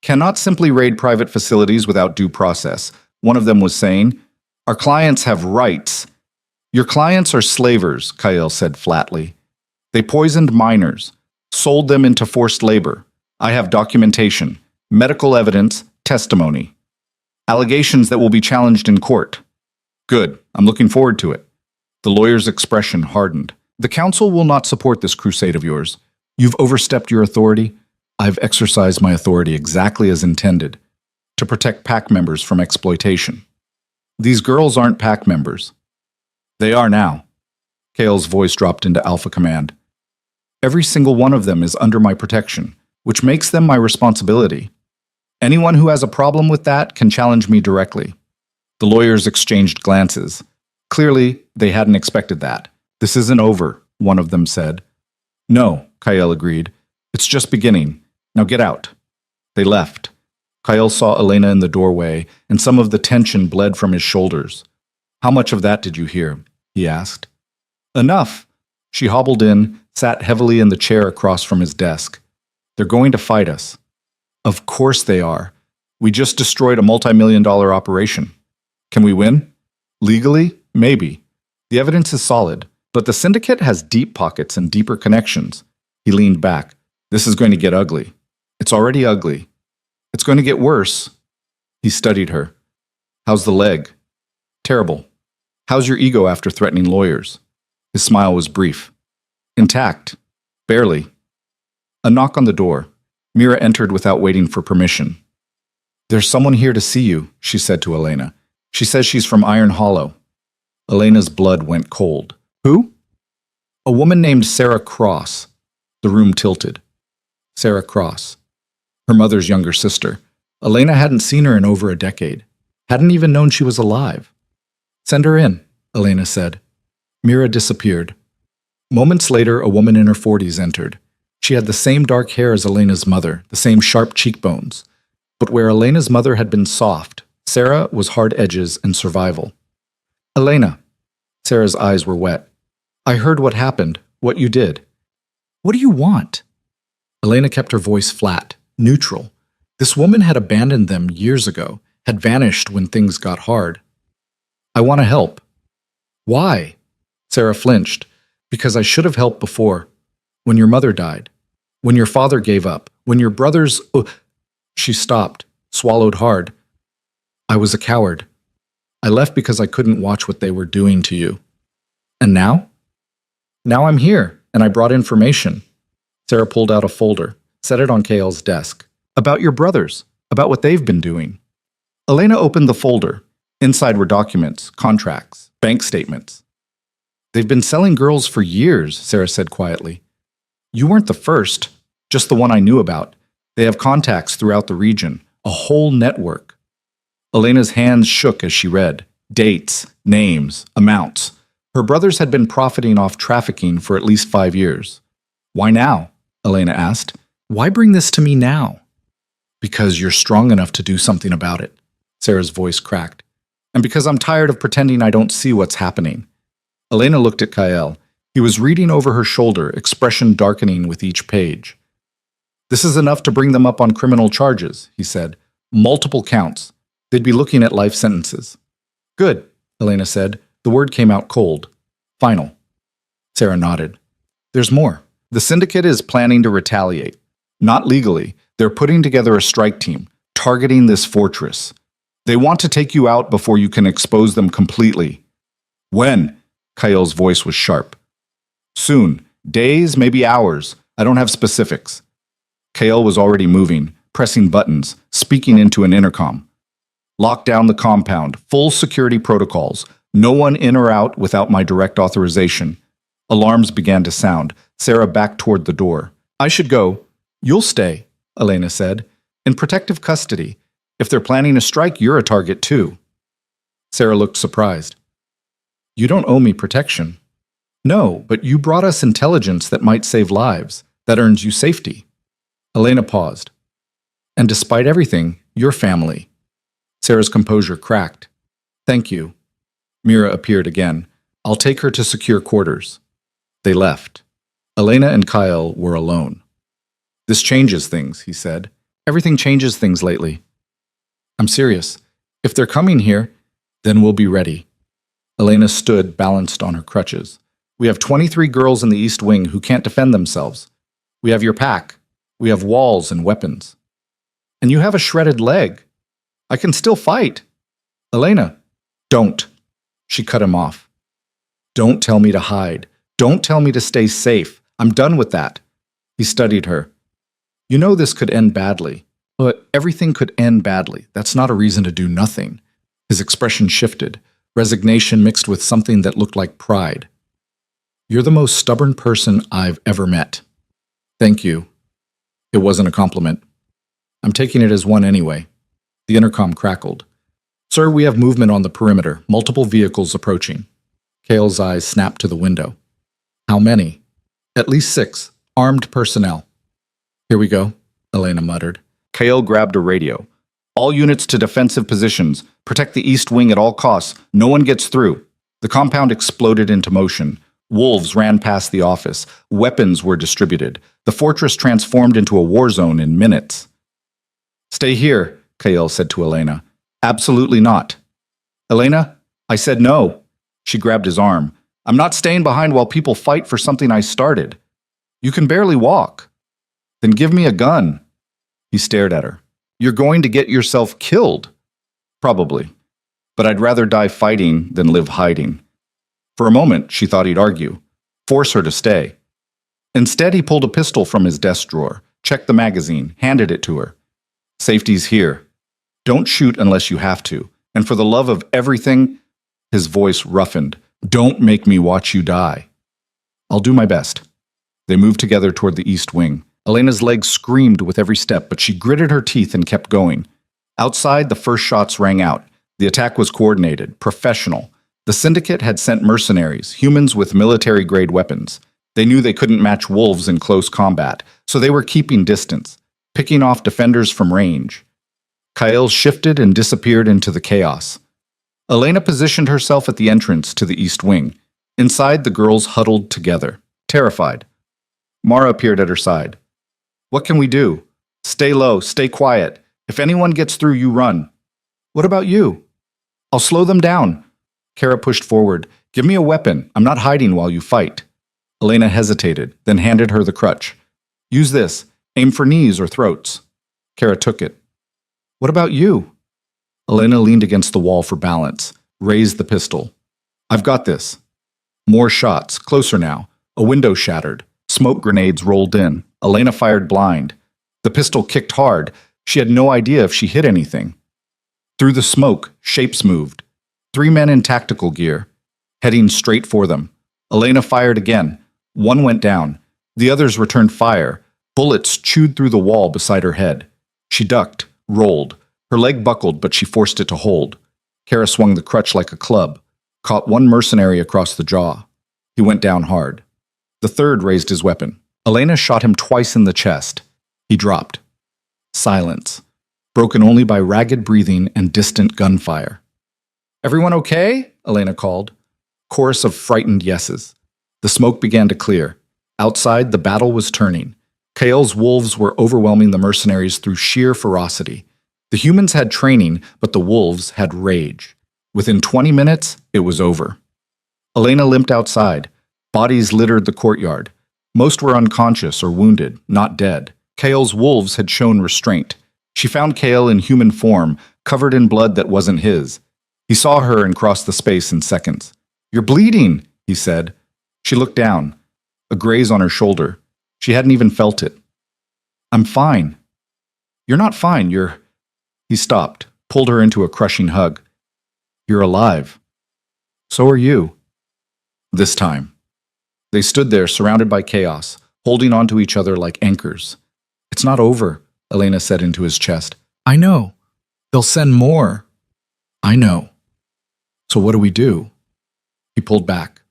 Cannot simply raid private facilities without due process, one of them was saying. Our clients have rights. Your clients are slavers, Kyle said flatly. They poisoned minors, sold them into forced labor. I have documentation, medical evidence, testimony. Allegations that will be challenged in court. Good, I'm looking forward to it. The lawyer's expression hardened. The council will not support this crusade of yours. You've overstepped your authority. I've exercised my authority exactly as intended, to protect PAC members from exploitation. These girls aren't PAC members. They are now. Kale's voice dropped into Alpha Command. Every single one of them is under my protection, which makes them my responsibility. Anyone who has a problem with that can challenge me directly. The lawyers exchanged glances. Clearly, they hadn't expected that. This isn't over, one of them said. No, Kyle agreed. It's just beginning. Now get out. They left. Kyle saw Elena in the doorway, and some of the tension bled from his shoulders. "How much of that did you hear?" he asked. "Enough." She hobbled in, sat heavily in the chair across from his desk. "They're going to fight us." "Of course they are. We just destroyed a multi-million-dollar operation. Can we win? Legally? Maybe. The evidence is solid, but the syndicate has deep pockets and deeper connections." He leaned back. "This is going to get ugly. It's already ugly. It's going to get worse." He studied her. "How's the leg?" "Terrible." "How's your ego after threatening lawyers?" His smile was brief. "Intact. Barely." A knock on the door. Mira entered without waiting for permission. "There's someone here to see you," she said to Elena. "She says she's from Iron Hollow." Elena's blood went cold. "Who?" "A woman named Sarah Cross." The room tilted. Sarah Cross. Her mother's younger sister. Elena hadn't seen her in over a decade. Hadn't even known she was alive. "Send her in," Elena said. Mira disappeared. Moments later, a woman in her 40s entered. She had the same dark hair as Elena's mother, the same sharp cheekbones. But where Elena's mother had been soft, Sarah was hard edges and survival. "Elena." Sarah's eyes were wet. "I heard what happened, what you did. What do you want?" Elena kept her voice flat, neutral. This woman had abandoned them years ago, had vanished when things got hard. "I want to help." "Why?" Sarah flinched. "Because I should have helped before. When your mother died. When your father gave up. When your brothers—" She stopped, swallowed hard. "I was a coward. I left because I couldn't watch what they were doing to you. And now? Now I'm here, and I brought information." Sarah pulled out a folder, set it on Kale's desk. "About your brothers, about what they've been doing." Elena opened the folder. Inside were documents, contracts, bank statements. "They've been selling girls for years," Sarah said quietly. "You weren't the first, just the one I knew about. They have contacts throughout the region, a whole network." Elena's hands shook as she read. Dates, names, amounts. Her brothers had been profiting off trafficking for at least 5 years. "Why now?" Elena asked. "Why bring this to me now?" "Because you're strong enough to do something about it." Sarah's voice cracked. "And because I'm tired of pretending I don't see what's happening." Elena looked at Kyle. He was reading over her shoulder, expression darkening with each page. "This is enough to bring them up on criminal charges," he said. "Multiple counts. They'd be looking at life sentences." "Good," Elena said. The word came out cold. "Final." Sarah nodded. "There's more. The syndicate is planning to retaliate. Not legally. They're putting together a strike team, targeting this fortress. They want to take you out before you can expose them completely." "When?" Kyle's voice was sharp. "Soon. Days, maybe hours. I don't have specifics." Kyle was already moving, pressing buttons, speaking into an intercom. "Lock down the compound. Full security protocols. No one in or out without my direct authorization." Alarms began to sound. Sarah backed toward the door. "I should go." "You'll stay," Elena said. "In protective custody. If they're planning a strike, you're a target too." Sarah looked surprised. "You don't owe me protection." "No, but you brought us intelligence that might save lives. That earns you safety." Elena paused. "And despite everything, you're family." Sarah's composure cracked. "Thank you." Mira appeared again. "I'll take her to secure quarters." They left. Elena and Kyle were alone. "This changes things," he said. "Everything changes things lately." "I'm serious. If they're coming here, then we'll be ready." Elena stood balanced on her crutches. "We have 23 girls in the East Wing who can't defend themselves. We have your pack. We have walls and weapons. And you have a shredded leg. I can still fight." "Elena." "Don't." She cut him off. "Don't tell me to hide. Don't tell me to stay safe. I'm done with that." He studied her. "You know this could end badly. But everything could end badly. That's not a reason to do nothing." His expression shifted, resignation mixed with something that looked like pride. "You're the most stubborn person I've ever met." "Thank you." It wasn't a compliment. "I'm taking it as one anyway." The intercom crackled. "Sir, we have movement on the perimeter, multiple vehicles approaching." Kale's eyes snapped to the window. "How many?" "At least 6. Armed personnel." "Here we go," Elena muttered. Kale grabbed a radio. All units to defensive positions. Protect the east wing at all costs. No one gets through. The compound exploded into motion. Wolves ran past the office. Weapons were distributed. The fortress transformed into a war zone in minutes. Stay here, Kael said to Elena. Absolutely not. Elena, I said no. She grabbed his arm. I'm not staying behind while people fight for something I started. You can barely walk. Then give me a gun. He stared at her. You're going to get yourself killed. Probably. But I'd rather die fighting than live hiding. For a moment, she thought he'd argue, force her to stay. Instead, he pulled a pistol from his desk drawer, checked the magazine, handed it to her. Safety's here. Don't shoot unless you have to. And for the love of everything, his voice roughened, don't make me watch you die. I'll do my best. They moved together toward the east wing. Elena's legs screamed with every step, but she gritted her teeth and kept going. Outside, the first shots rang out. The attack was coordinated, professional. The Syndicate had sent mercenaries, humans with military-grade weapons. They knew they couldn't match wolves in close combat, so they were keeping distance, picking off defenders from range. Kael shifted and disappeared into the chaos. Elena positioned herself at the entrance to the east wing. Inside, the girls huddled together, terrified. Mara appeared at her side. What can we do? Stay low, stay quiet. If anyone gets through, you run. What about you? I'll slow them down. Kara pushed forward. Give me a weapon. I'm not hiding while you fight. Elena hesitated, then handed her the crutch. Use this. Aim for knees or throats. Kara took it. What about you? Elena leaned against the wall for balance, raised the pistol. I've got this. More shots, closer now. A window shattered. Smoke grenades rolled in. Elena fired blind. The pistol kicked hard. She had no idea if she hit anything. Through the smoke, shapes moved. 3 men in tactical gear, heading straight for them. Elena fired again. One went down. The others returned fire. Bullets chewed through the wall beside her head. She ducked, rolled. Her leg buckled, but she forced it to hold. Kara swung the crutch like a club, caught one mercenary across the jaw. He went down hard. The third raised his weapon. Elena shot him twice in the chest. He dropped. Silence, broken only by ragged breathing and distant gunfire. Everyone okay? Elena called. Chorus of frightened yeses. The smoke began to clear. Outside, the battle was turning. Kael's wolves were overwhelming the mercenaries through sheer ferocity. The humans had training, but the wolves had rage. Within 20 minutes, it was over. Elena limped outside. Bodies littered the courtyard. Most were unconscious or wounded, not dead. Kael's wolves had shown restraint. She found Kael in human form, covered in blood that wasn't his. He saw her and crossed the space in seconds. You're bleeding, he said. She looked down. A graze on her shoulder. She hadn't even felt it. I'm fine. You're not fine, you're... He stopped, pulled her into a crushing hug. You're alive. So are you. This time. They stood there, surrounded by chaos, holding onto each other like anchors. It's not over, Elena said into his chest. I know. They'll send more. I know. So what do we do? He pulled back,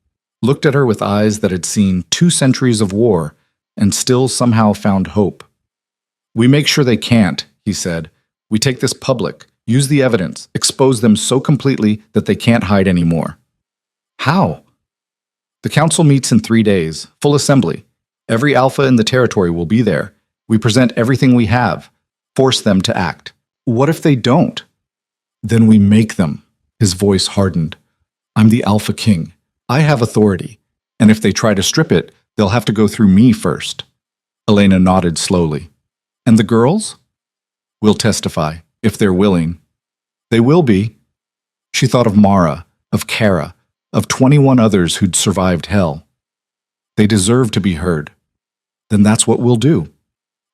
looked at her with eyes that had seen 2 centuries of war and still somehow found hope. We make sure they can't, he said. We take this public, use the evidence, expose them so completely that they can't hide anymore. How? The council meets in 3 days, full assembly. Every alpha in the territory will be there. We present everything we have, force them to act. What if they don't? Then we make them. His voice hardened. I'm the Alpha King. I have authority, and if they try to strip it, they'll have to go through me first. Elena nodded slowly. And the girls? We'll testify, if they're willing. They will be. She thought of Mara, of Kara, of 21 others who'd survived hell. They deserve to be heard. Then that's what we'll do.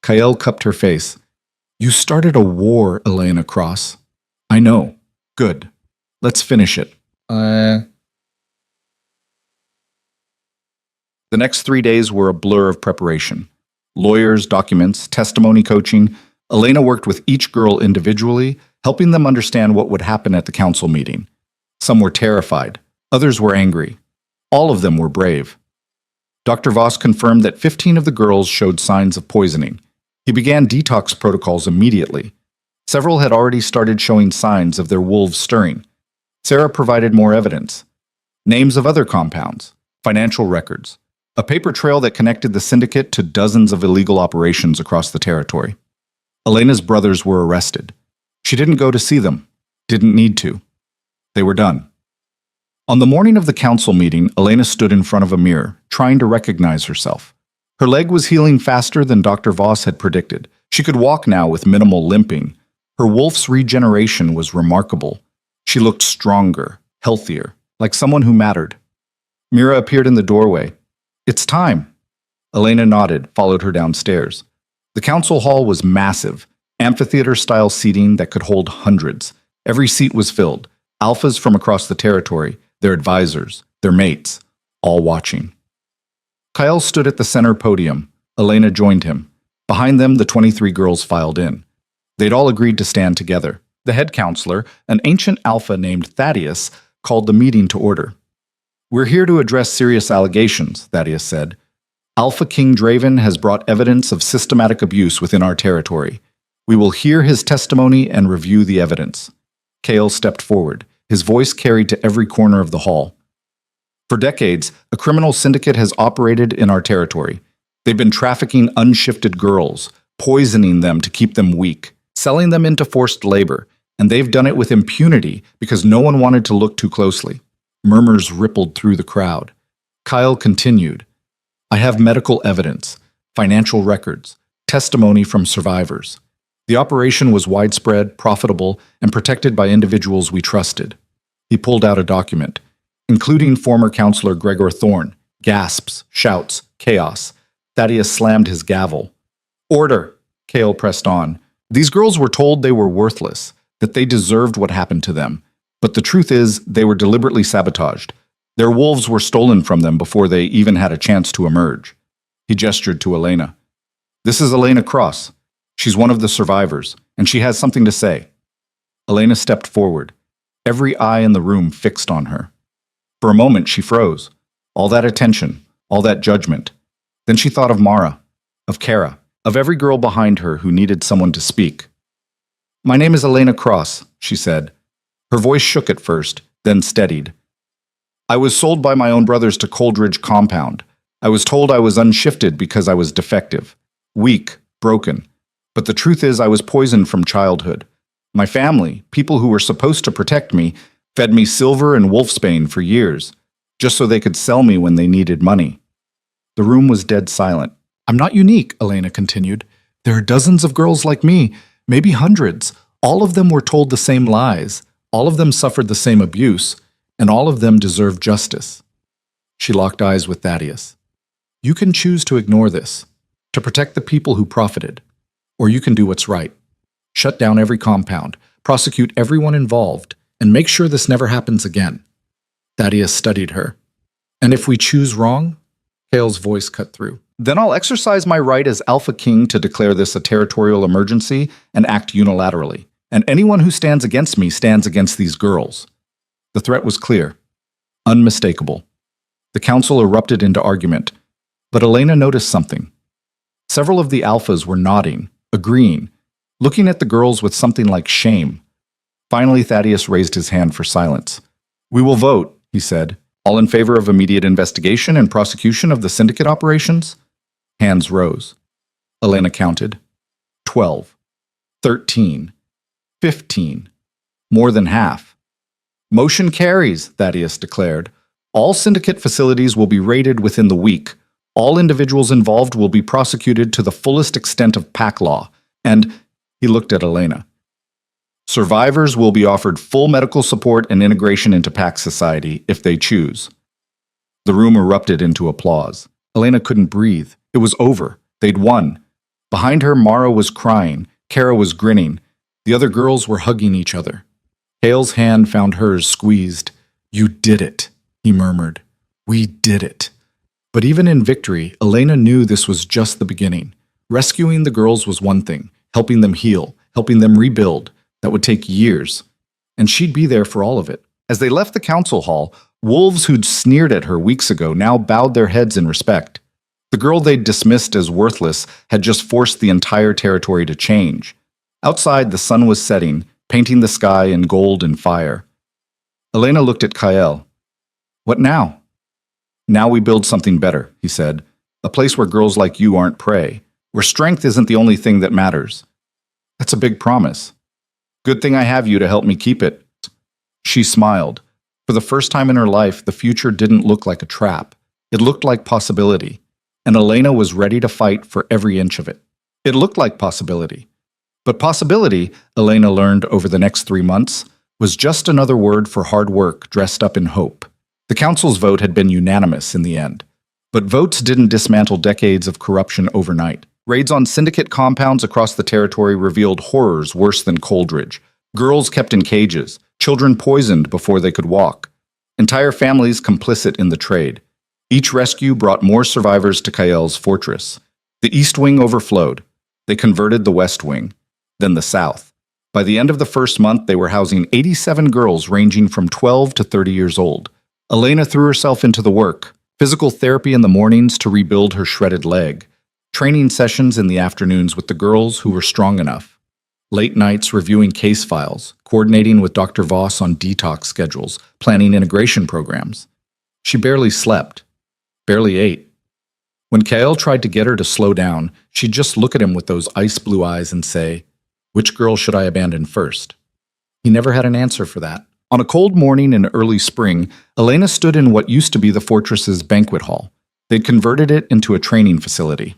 Kael cupped her face. You started a war, Elena Cross. I know. Good. Let's finish it. The next 3 days were a blur of preparation. Lawyers, documents, testimony coaching. Elena worked with each girl individually, helping them understand what would happen at the council meeting. Some were terrified. Others were angry. All of them were brave. Dr. Voss confirmed that 15 of the girls showed signs of poisoning. He began detox protocols immediately. Several had already started showing signs of their wolves stirring. Sarah provided more evidence. Names of other compounds, financial records, a paper trail that connected the syndicate to dozens of illegal operations across the territory. Elena's brothers were arrested. She didn't go to see them, didn't need to. They were done. On the morning of the council meeting, Elena stood in front of a mirror, trying to recognize herself. Her leg was healing faster than Dr. Voss had predicted. She could walk now with minimal limping. Her wolf's regeneration was remarkable. She looked stronger, healthier, like someone who mattered. Mira appeared in the doorway. "It's time." Elena nodded, followed her downstairs. The council hall was massive, amphitheater-style seating that could hold hundreds. Every seat was filled. Alphas from across the territory, their advisors, their mates, all watching. Kyle stood at the center podium. Elena joined him. Behind them, the 23 girls filed in. They'd all agreed to stand together. The head counselor, an ancient alpha named Thaddeus, called the meeting to order. "We're here to address serious allegations," Thaddeus said. "Alpha King Draven has brought evidence of systematic abuse within our territory. We will hear his testimony and review the evidence." Kale stepped forward, his voice carried to every corner of the hall. "For decades, a criminal syndicate has operated in our territory. They've been trafficking unshifted girls, poisoning them to keep them weak, selling them into forced labor, and they've done it with impunity because no one wanted to look too closely." Murmurs rippled through the crowd. Kyle continued, "I have medical evidence, financial records, testimony from survivors. The operation was widespread, profitable, and protected by individuals we trusted." He pulled out a document, including former counselor Gregor Thorne. Gasps, shouts, chaos. Thaddeus slammed his gavel. "Order," Kale pressed on. "These girls were told they were worthless, that they deserved what happened to them. But the truth is, they were deliberately sabotaged. Their wolves were stolen from them before they even had a chance to emerge." He gestured to Elena. "This is Elena Cross. She's one of the survivors, and she has something to say." Elena stepped forward, every eye in the room fixed on her. For a moment, she froze. All that attention, all that judgment. Then she thought of Mara, of Kara, of every girl behind her who needed someone to speak. "My name is Elena Cross," she said. Her voice shook at first, then steadied. "I was sold by my own brothers to Coldridge Compound. I was told I was unshifted because I was defective, weak, broken. But the truth is I was poisoned from childhood. My family, people who were supposed to protect me, fed me silver and wolfsbane for years, just so they could sell me when they needed money." The room was dead silent. "I'm not unique," Elena continued. "There are dozens of girls like me, maybe hundreds. All of them were told the same lies. All of them suffered the same abuse, and all of them deserve justice." She locked eyes with Thaddeus. "You can choose to ignore this, to protect the people who profited, or you can do what's right. Shut down every compound, prosecute everyone involved, and make sure this never happens again." Thaddeus studied her. "And if we choose wrong?" Kale's voice cut through. "Then I'll exercise my right as Alpha King to declare this a territorial emergency and act unilaterally. And anyone who stands against me stands against these girls." The threat was clear, unmistakable. The council erupted into argument, but Elena noticed something. Several of the alphas were nodding, agreeing, looking at the girls with something like shame. Finally, Thaddeus raised his hand for silence. "We will vote," he said. "All in favor of immediate investigation and prosecution of the syndicate operations?" Hands rose. Elena counted. 12. 13. 15. More than half. "Motion carries," Thaddeus declared. "All syndicate facilities will be raided within the week. All individuals involved will be prosecuted to the fullest extent of PAC law. And," he looked at Elena, "survivors will be offered full medical support and integration into PAC society if they choose." The room erupted into applause. Elena couldn't breathe. It was over. They'd won. Behind her, Mara was crying. Kara was grinning. The other girls were hugging each other. Hale's hand found hers squeezed. "You did it," he murmured. "We did it." But even in victory, Elena knew this was just the beginning. Rescuing the girls was one thing, helping them heal, helping them rebuild. That would take years. And she'd be there for all of it. As they left the council hall, wolves who'd sneered at her weeks ago now bowed their heads in respect. The girl they'd dismissed as worthless had just forced the entire territory to change. Outside, the sun was setting, painting the sky in gold and fire. Elena looked at Kael. What now? Now we build something better, he said. A place where girls like you aren't prey, where strength isn't the only thing that matters. That's a big promise. Good thing I have you to help me keep it. She smiled. For the first time in her life, the future didn't look like a trap. It looked like possibility, and Elena was ready to fight for every inch of it. It looked like possibility. But possibility, Elena learned over the next 3 months, was just another word for hard work dressed up in hope. The council's vote had been unanimous in the end. But votes didn't dismantle decades of corruption overnight. Raids on syndicate compounds across the territory revealed horrors worse than Coldridge. Girls kept in cages, children poisoned before they could walk, entire families complicit in the trade. Each rescue brought more survivors to Kael's fortress. The East Wing overflowed. They converted the West Wing, then the South. By the end of the first month, they were housing 87 girls ranging from 12 to 30 years old. Elena threw herself into the work. Physical therapy in the mornings to rebuild her shredded leg. Training sessions in the afternoons with the girls who were strong enough. Late nights reviewing case files, coordinating with Dr. Voss on detox schedules, planning integration programs. She barely slept, barely ate. When Kael tried to get her to slow down, she'd just look at him with those ice blue eyes and say, "Which girl should I abandon first?" He never had an answer for that. On a cold morning in early spring, Elena stood in what used to be the fortress's banquet hall. They'd converted it into a training facility.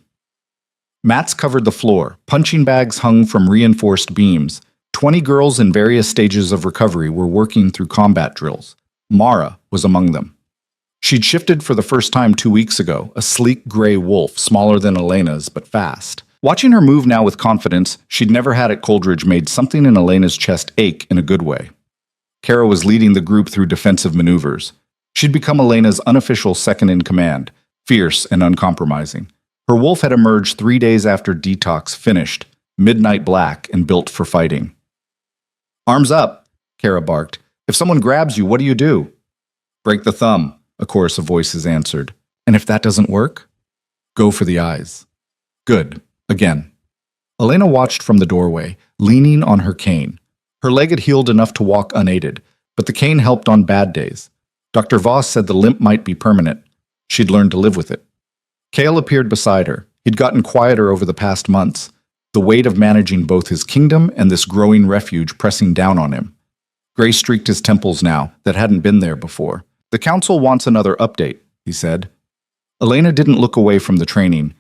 Mats covered the floor, punching bags hung from reinforced beams. 20 girls in various stages of recovery were working through combat drills. Mara was among them. She'd shifted for the first time 2 weeks ago, a sleek gray wolf, smaller than Elena's, but fast. Watching her move now with confidence she'd never had at Coldridge made something in Elena's chest ache in a good way. Kara was leading the group through defensive maneuvers. She'd become Elena's unofficial second-in-command, fierce and uncompromising. Her wolf had emerged 3 days after detox finished, midnight black and built for fighting. "Arms up," Kara barked. "If someone grabs you, what do? "Break the thumb," a chorus of voices answered. "And if that doesn't work? Go for the eyes." "Good." Again. Elena watched from the doorway, leaning on her cane. Her leg had healed enough to walk unaided, but the cane helped on bad days. Dr. Voss said the limp might be permanent. She'd learned to live with it. Kael appeared beside her. He'd gotten quieter over the past months, the weight of managing both his kingdom and this growing refuge pressing down on him. Gray streaked his temples now that hadn't been there before. "The council wants another update," he said. Elena didn't look away from the training.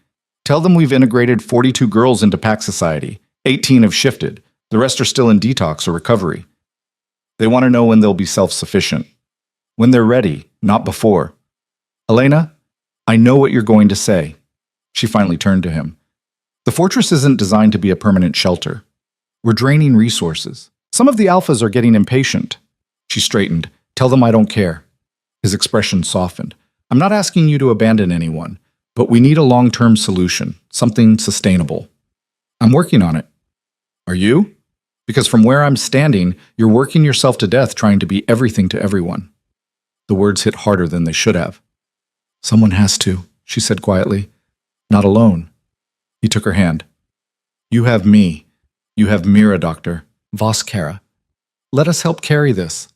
"Tell them we've integrated 42 girls into Pack Society. 18 have shifted. The rest are still in detox or recovery. They want to know when they'll be self-sufficient. When they're ready, not before." "Elena, I know what you're going to say." She finally turned to him. "The fortress isn't designed to be a permanent shelter. We're draining resources. Some of the alphas are getting impatient." She straightened. "Tell them I don't care." His expression softened. "I'm not asking you to abandon anyone, but we need a long-term solution, something sustainable. I'm working on it." "Are you? Because from where I'm standing, you're working yourself to death trying to be everything to everyone." The words hit harder than they should have. "Someone has to," she said quietly. "Not alone." He took her hand. "You have me. You have Mira, Doctor. Voss, Kara. Let us help carry this."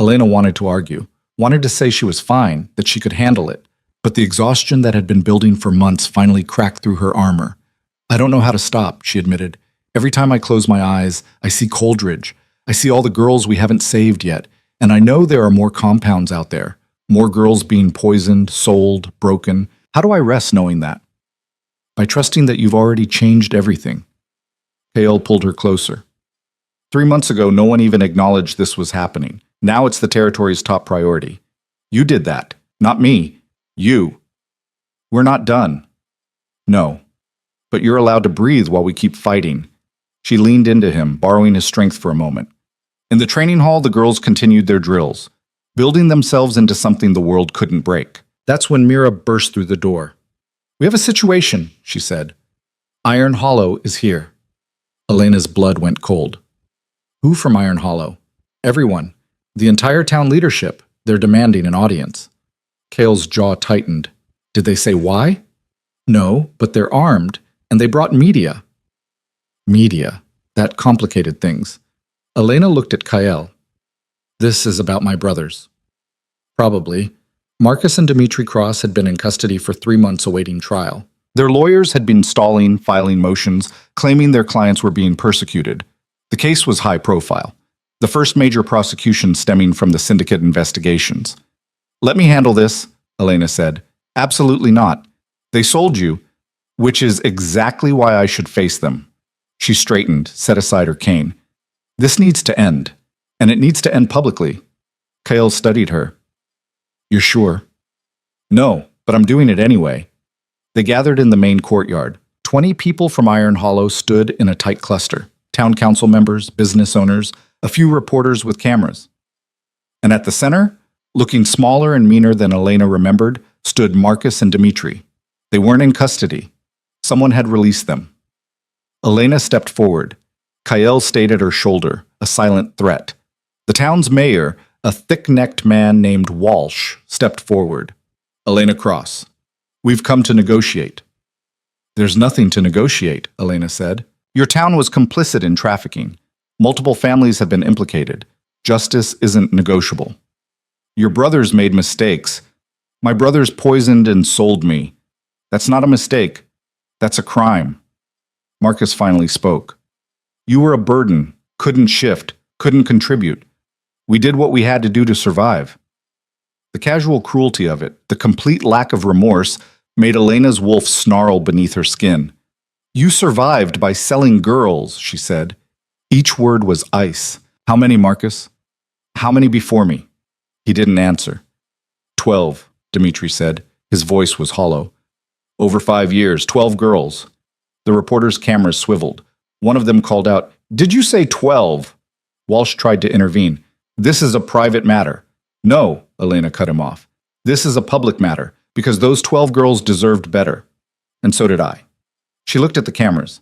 Elena wanted to argue, wanted to say she was fine, that she could handle it, but the exhaustion that had been building for months finally cracked through her armor. "I don't know how to stop," she admitted. "Every time I close my eyes, I see Coldridge. I see all the girls we haven't saved yet, and I know there are more compounds out there, more girls being poisoned, sold, broken. How do I rest knowing that?" "By trusting that you've already changed everything." Kael pulled her closer. 3 months ago, no one even acknowledged this was happening. Now it's the territory's top priority. You did that, not me. You. We're not done. No. But you're allowed to breathe while we keep fighting. She leaned into him, borrowing his strength for a moment. In the training hall, the girls continued their drills, building themselves into something the world couldn't break. That's when Mira burst through the door. "We have a situation," she said. "Iron Hollow is here." Elena's blood went cold. "Who from Iron Hollow?" "Everyone. The entire town leadership. They're demanding an audience." Kael's jaw tightened. "Did they say why?" "No, but they're armed, and they brought media." "Media," That complicated things. Elena looked at Kael. This is about my brothers. Probably. Marcus and Dmitry Cross had been in custody for 3 months awaiting trial. Their lawyers had been stalling, filing motions, claiming their clients were being persecuted. The case was high profile, the first major prosecution stemming from the syndicate investigations. Let me handle this, Elena said. Absolutely not. They sold you, which is exactly why I should face them. She straightened, set aside her cane. This needs to end, and it needs to end publicly. Kael studied her. You're sure? No, but I'm doing it anyway. They gathered in the main courtyard. 20 people from Iron Hollow stood in a tight cluster. Town council members, business owners, a few reporters with cameras. And at the center, looking smaller and meaner than Elena remembered, stood Marcus and Dmitry. They weren't in custody. Someone had released them. Elena stepped forward. Kael stayed at her shoulder, a silent threat. The town's mayor, a thick-necked man named Walsh, stepped forward. Elena Cross. We've come to negotiate. There's nothing to negotiate, Elena said. Your town was complicit in trafficking. Multiple families have been implicated. Justice isn't negotiable. Your brothers made mistakes. My brothers poisoned and sold me. That's not a mistake. That's a crime. Marcus finally spoke. You were a burden, couldn't shift, couldn't contribute. We did what we had to do to survive. The casual cruelty of it, the complete lack of remorse, made Elena's wolf snarl beneath her skin. You survived by selling girls, she said. Each word was ice. How many, Marcus? How many before me? He didn't answer. 12, Dmitry said. His voice was hollow. Over 5 years, 12 girls. The reporter's cameras swiveled. One of them called out, Did you say 12? Walsh tried to intervene. This is a private matter. No, Elena cut him off. This is a public matter, because those 12 girls deserved better. And so did I. She looked at the cameras.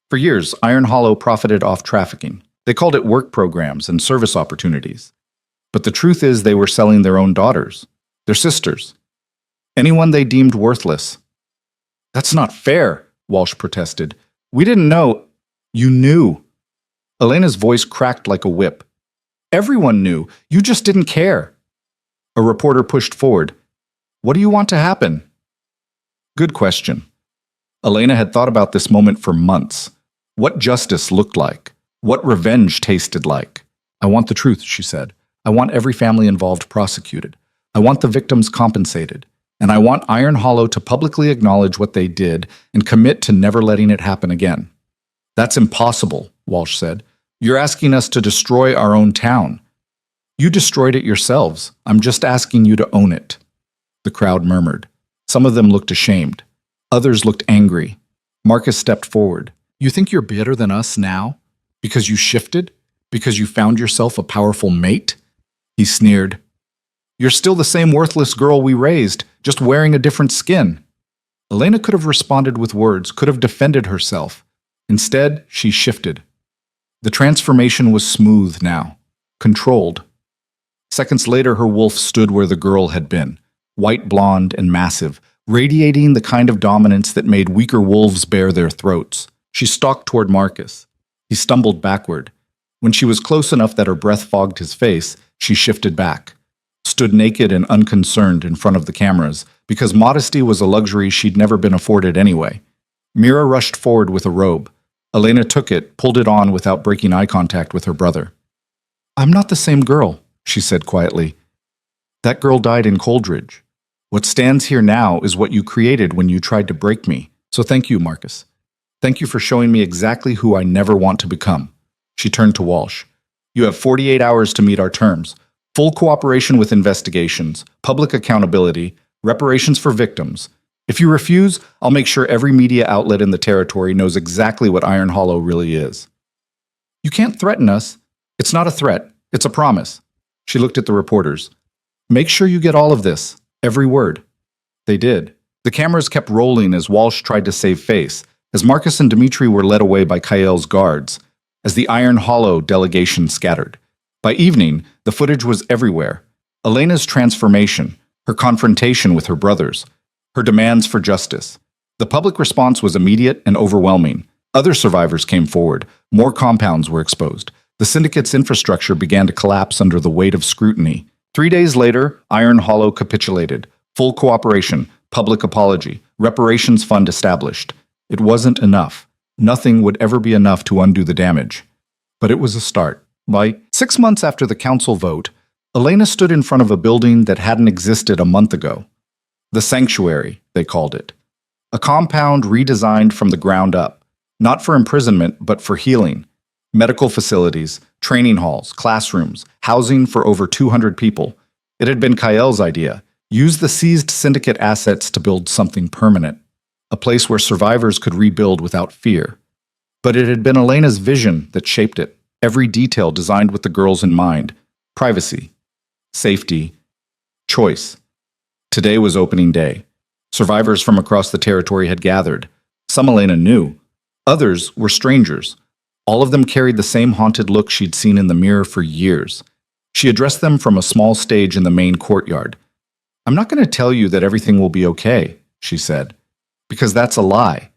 For years, Iron Hollow profited off trafficking. They called it work programs and service opportunities. But the truth is they were selling their own daughters, their sisters, anyone they deemed worthless. That's not fair, Walsh protested. We didn't know. You knew. Elena's voice cracked like a whip. Everyone knew. You just didn't care. A reporter pushed forward. What do you want to happen? Good question. Elena had thought about this moment for months. What justice looked like. What revenge tasted like. I want the truth, she said. I want every family involved prosecuted. I want the victims compensated. And I want Iron Hollow to publicly acknowledge what they did and commit to never letting it happen again. That's impossible, Walsh said. You're asking us to destroy our own town. You destroyed it yourselves. I'm just asking you to own it. The crowd murmured. Some of them looked ashamed. Others looked angry. Marcus stepped forward. You think you're better than us now? Because you shifted? Because you found yourself a powerful mate? He sneered. You're still the same worthless girl we raised, just wearing a different skin. Elena could have responded with words, could have defended herself. Instead, she shifted. The transformation was smooth now, controlled. Seconds later, her wolf stood where the girl had been, white blonde and massive, radiating the kind of dominance that made weaker wolves bare their throats. She stalked toward Marcus. He stumbled backward. When she was close enough that her breath fogged his face, she shifted back, stood naked and unconcerned in front of the cameras, because modesty was a luxury she'd never been afforded anyway. Mira rushed forward with a robe. Elena took it, pulled it on without breaking eye contact with her brother. I'm not the same girl, she said quietly. That girl died in Coldridge. What stands here now is what you created when you tried to break me. So thank you, Marcus. Thank you for showing me exactly who I never want to become. She turned to Walsh. You have 48 hours to meet our terms. Full cooperation with investigations, public accountability, reparations for victims. If you refuse, I'll make sure every media outlet in the territory knows exactly what Iron Hollow really is. You can't threaten us. It's not a threat. It's a promise. She looked at the reporters. Make sure you get all of this. Every word. They did. The cameras kept rolling as Walsh tried to save face, as Marcus and Dmitry were led away by Kael's guards, as the Iron Hollow delegation scattered. By evening, the footage was everywhere. Elena's transformation, her confrontation with her brothers, her demands for justice. The public response was immediate and overwhelming. Other survivors came forward. More compounds were exposed. The syndicate's infrastructure began to collapse under the weight of scrutiny. 3 days later, Iron Hollow capitulated. Full cooperation, public apology, reparations fund established. It wasn't enough. Nothing would ever be enough to undo the damage. But it was a start. By 6 months after the council vote, Elena stood in front of a building that hadn't existed a month ago. The Sanctuary, they called it. A compound redesigned from the ground up, not for imprisonment, but for healing. Medical facilities, training halls, classrooms, housing for over 200 people. It had been Kael's idea. Use the seized syndicate assets to build something permanent. A place where survivors could rebuild without fear. But it had been Elena's vision that shaped it. Every detail designed with the girls in mind. Privacy, safety, choice. Today was opening day. Survivors from across the territory had gathered. Some Elena knew. Others were strangers. All of them carried the same haunted look she'd seen in the mirror for years. She addressed them from a small stage in the main courtyard. "I'm not going to tell you that everything will be okay," she said, "because that's a lie.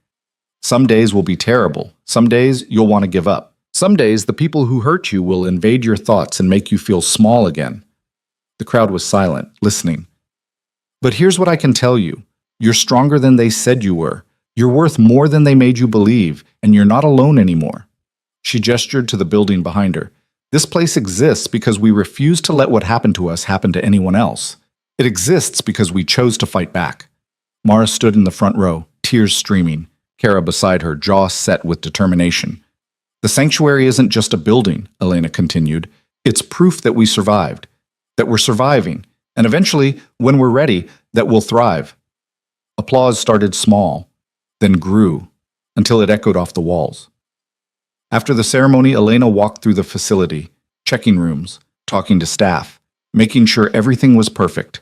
Some days will be terrible. Some days you'll want to give up. Some days the people who hurt you will invade your thoughts and make you feel small again." The crowd was silent, listening. "But here's what I can tell you. You're stronger than they said you were. You're worth more than they made you believe, and you're not alone anymore." She gestured to the building behind her. "This place exists because we refuse to let what happened to us happen to anyone else. It exists because we chose to fight back." Mara stood in the front row, tears streaming, Kara beside her, jaw set with determination. "The sanctuary isn't just a building," Elena continued. "It's proof that we survived, that we're surviving, and eventually, when we're ready, that we'll thrive." Applause started small, then grew, until it echoed off the walls. After the ceremony, Elena walked through the facility, checking rooms, talking to staff, making sure everything was perfect.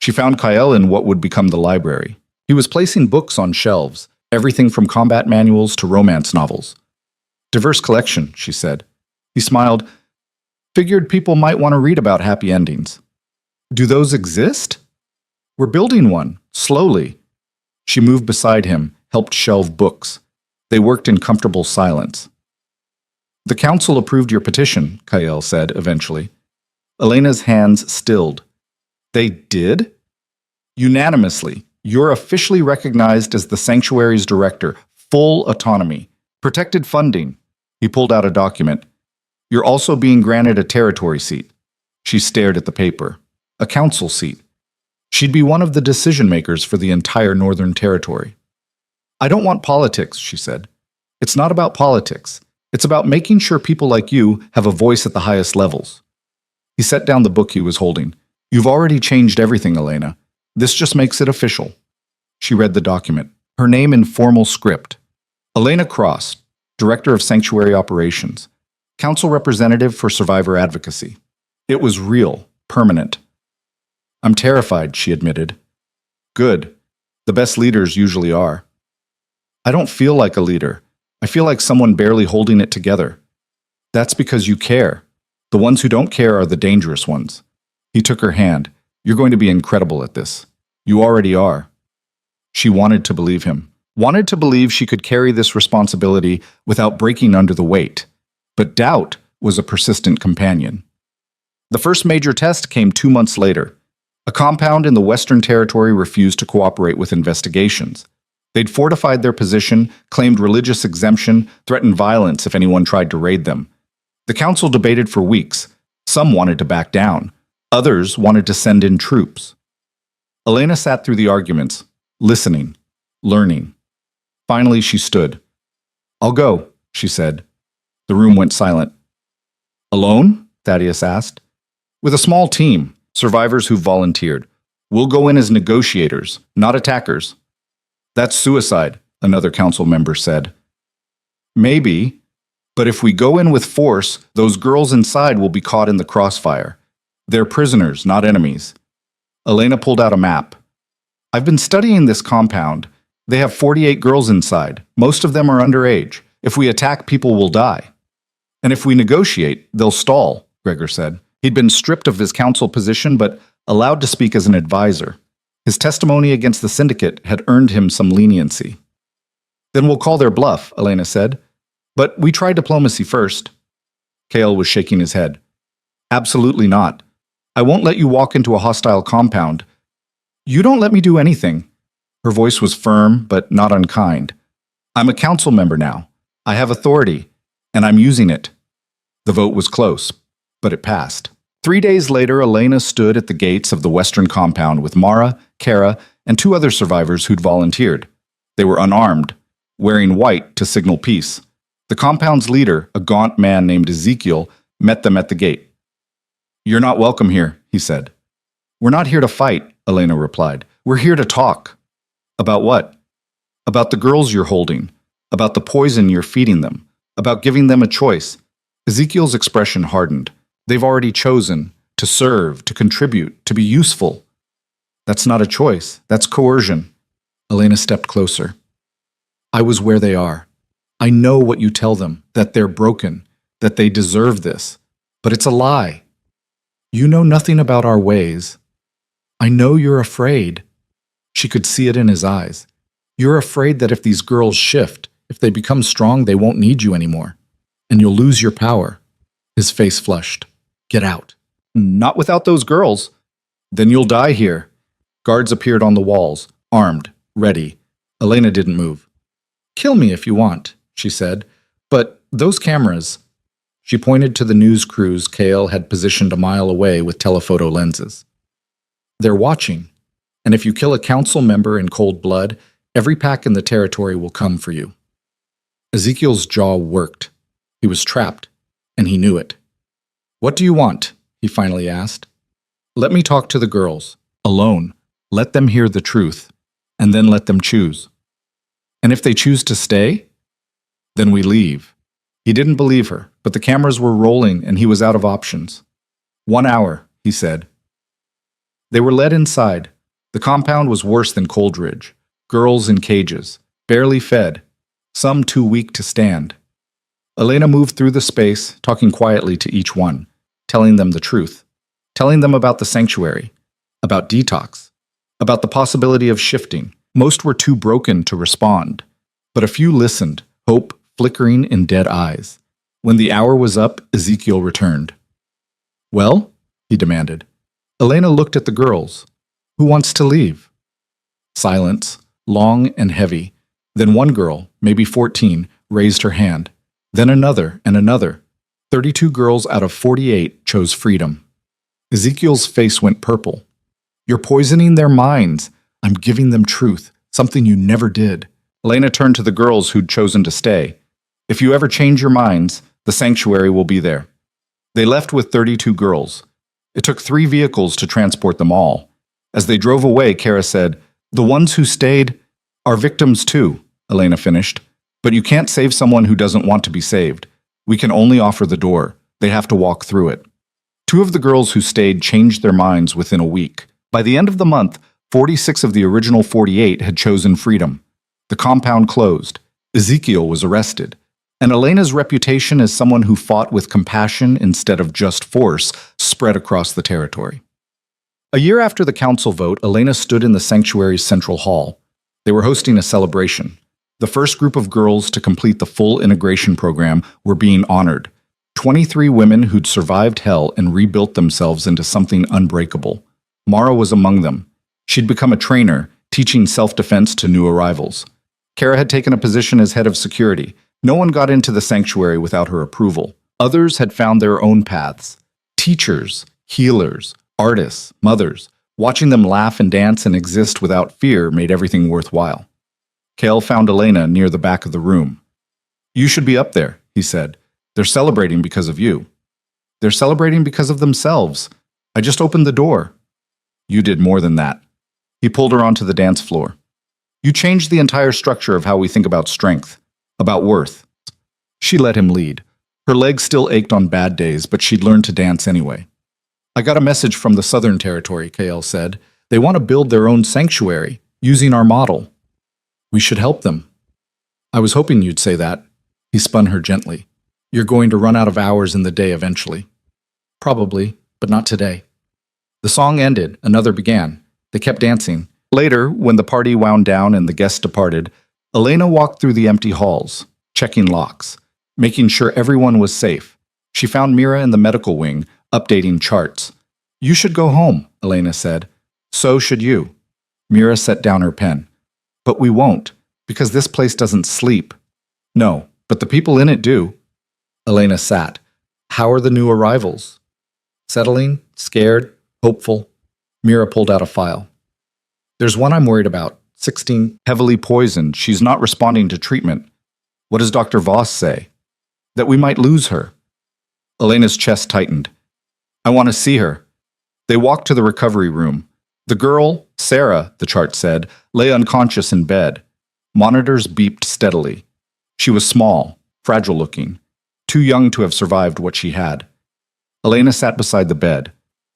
She found Kael in what would become the library. He was placing books on shelves, everything from combat manuals to romance novels. "Diverse collection," she said. He smiled. "Figured people might want to read about happy endings." "Do those exist?" "We're building one, slowly." She moved beside him, helped shelve books. They worked in comfortable silence. "The council approved your petition," Kael said eventually. Elena's hands stilled. "They did?" "Unanimously. You're officially recognized as the sanctuary's director. Full autonomy. Protected funding." He pulled out a document. "You're also being granted a territory seat." She stared at the paper. A council seat. She'd be one of the decision makers for the entire Northern Territory. "I don't want politics," she said. "It's not about politics. It's about making sure people like you have a voice at the highest levels." He set down the book he was holding. "You've already changed everything, Elena. This just makes it official." She read the document, her name in formal script. Elena Cross, Director of Sanctuary Operations, Council Representative for Survivor Advocacy. It was real, permanent. "I'm terrified," she admitted. "Good. The best leaders usually are." "I don't feel like a leader. I feel like someone barely holding it together." "That's because you care. The ones who don't care are the dangerous ones." He took her hand. "You're going to be incredible at this. You already are." She wanted to believe him, wanted to believe she could carry this responsibility without breaking under the weight. But doubt was a persistent companion. The first major test came 2 months later. A compound in the Western Territory refused to cooperate with investigations. They'd fortified their position, claimed religious exemption, threatened violence if anyone tried to raid them. The council debated for weeks. Some wanted to back down. Others wanted to send in troops. Elena sat through the arguments, listening, learning. Finally, she stood. "I'll go," she said. The room went silent. "Alone?" Thaddeus asked. "With a small team, survivors who volunteered. We'll go in as negotiators, not attackers." "That's suicide," another council member said. "Maybe, but if we go in with force, those girls inside will be caught in the crossfire. They're prisoners, not enemies." Elena pulled out a map. "I've been studying this compound. They have 48 girls inside. Most of them are underage. If we attack, people will die. And if we negotiate, they'll stall," Gregor said. He'd been stripped of his council position, but allowed to speak as an advisor. His testimony against the syndicate had earned him some leniency. Then we'll call their bluff, Elena said. But we tried diplomacy first. Kale was shaking his head. Absolutely not. I won't let you walk into a hostile compound. You don't let me do anything. Her voice was firm, but not unkind. I'm a council member now. I have authority, and I'm using it. The vote was close, but it passed. 3 days later, Elena stood at the gates of the western compound with Mara, Kara, and 2 other survivors who'd volunteered. They were unarmed, wearing white to signal peace. The compound's leader, a gaunt man named Ezekiel, met them at the gate. You're not welcome here, he said. We're not here to fight, Elena replied. We're here to talk. About what? About the girls you're holding, about the poison you're feeding them, about giving them a choice. Ezekiel's expression hardened. They've already chosen to serve, to contribute, to be useful. That's not a choice. That's coercion. Elena stepped closer. I was where they are. I know what you tell them, that they're broken, that they deserve this. But it's a lie. You know nothing about our ways. I know you're afraid. She could see it in his eyes. You're afraid that if these girls shift, if they become strong, they won't need you anymore. And you'll lose your power. His face flushed. Get out. Not without those girls. Then you'll die here. Guards appeared on the walls, armed, ready. Elena didn't move. Kill me if you want, she said. But those cameras... She pointed to the news crews Kale had positioned a mile away with telephoto lenses. They're watching, and if you kill a council member in cold blood, every pack in the territory will come for you. Ezekiel's jaw worked. He was trapped, and he knew it. What do you want? He finally asked. Let me talk to the girls, alone. Let them hear the truth, and then let them choose. And if they choose to stay, then we leave. He didn't believe her, but the cameras were rolling and he was out of options. 1 hour, he said. They were led inside. The compound was worse than Coldridge. Girls in cages, barely fed, some too weak to stand. Elena moved through the space, talking quietly to each one, telling them the truth, telling them about the sanctuary, about detox, about the possibility of shifting. Most were too broken to respond, but a few listened, hope flickering in dead eyes. When the hour was up, Ezekiel returned. Well? He demanded. Elena looked at the girls. Who wants to leave? Silence, long and heavy. Then one girl, maybe 14, raised her hand. Then another and another. 32 girls out of 48 chose freedom. Ezekiel's face went purple. You're poisoning their minds. I'm giving them truth, something you never did. Elena turned to the girls who'd chosen to stay. If you ever change your minds, the sanctuary will be there. They left with 32 girls. It took 3 vehicles to transport them all. As they drove away, Kara said, The ones who stayed are victims too, Elena finished. But you can't save someone who doesn't want to be saved. We can only offer the door. They have to walk through it. 2 of the girls who stayed changed their minds within a week. By the end of the month, 46 of the original 48 had chosen freedom. The compound closed. Ezekiel was arrested. And Elena's reputation as someone who fought with compassion instead of just force spread across the territory. A year after the council vote, Elena stood in the sanctuary's central hall. They were hosting a celebration. The first group of girls to complete the full integration program were being honored. 23 women who'd survived hell and rebuilt themselves into something unbreakable. Mara was among them. She'd become a trainer, teaching self-defense to new arrivals. Kara had taken a position as head of security. No one got into the sanctuary without her approval. Others had found their own paths. Teachers, healers, artists, mothers. Watching them laugh and dance and exist without fear made everything worthwhile. Kale found Elena near the back of the room. You should be up there, he said. They're celebrating because of you. They're celebrating because of themselves. I just opened the door. You did more than that. He pulled her onto the dance floor. You changed the entire structure of how we think about strength, about worth. She let him lead. Her legs still ached on bad days, but she'd learned to dance anyway. I got a message from the Southern Territory, Kale said. They want to build their own sanctuary, using our model. We should help them. I was hoping you'd say that. He spun her gently. You're going to run out of hours in the day eventually. Probably, but not today. The song ended, another began. They kept dancing. Later, when the party wound down and the guests departed, Elena walked through the empty halls, checking locks, making sure everyone was safe. She found Mira in the medical wing, updating charts. "You should go home," Elena said. "So should you." Mira set down her pen. "But we won't, because this place doesn't sleep." "No, but the people in it do." Elena sat. "How are the new arrivals?" "Settling, scared, hopeful." Mira pulled out a file. "There's one I'm worried about. 16, heavily poisoned. She's not responding to treatment. What does Dr. Voss say?" "That we might lose her." Elena's chest tightened. "I want to see her." They walked to the recovery room. The girl, Sarah, the chart said, lay unconscious in bed. Monitors beeped steadily. She was small, fragile-looking, too young to have survived what she had. Elena sat beside the bed,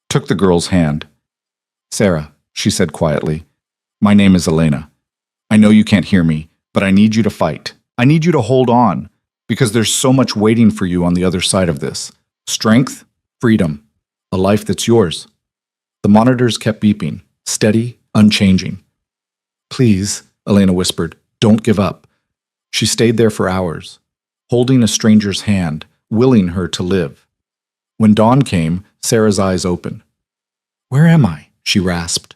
took the girl's hand. "Sarah," she said quietly, "my name is Elena. I know you can't hear me, but I need you to fight. I need you to hold on, because there's so much waiting for you on the other side of this. Strength, freedom, a life that's yours." The monitors kept beeping, steady, unchanging. "Please," Elena whispered, "don't give up." She stayed there for hours, holding a stranger's hand, willing her to live. When dawn came, Sarah's eyes opened. "Where am I?" she rasped.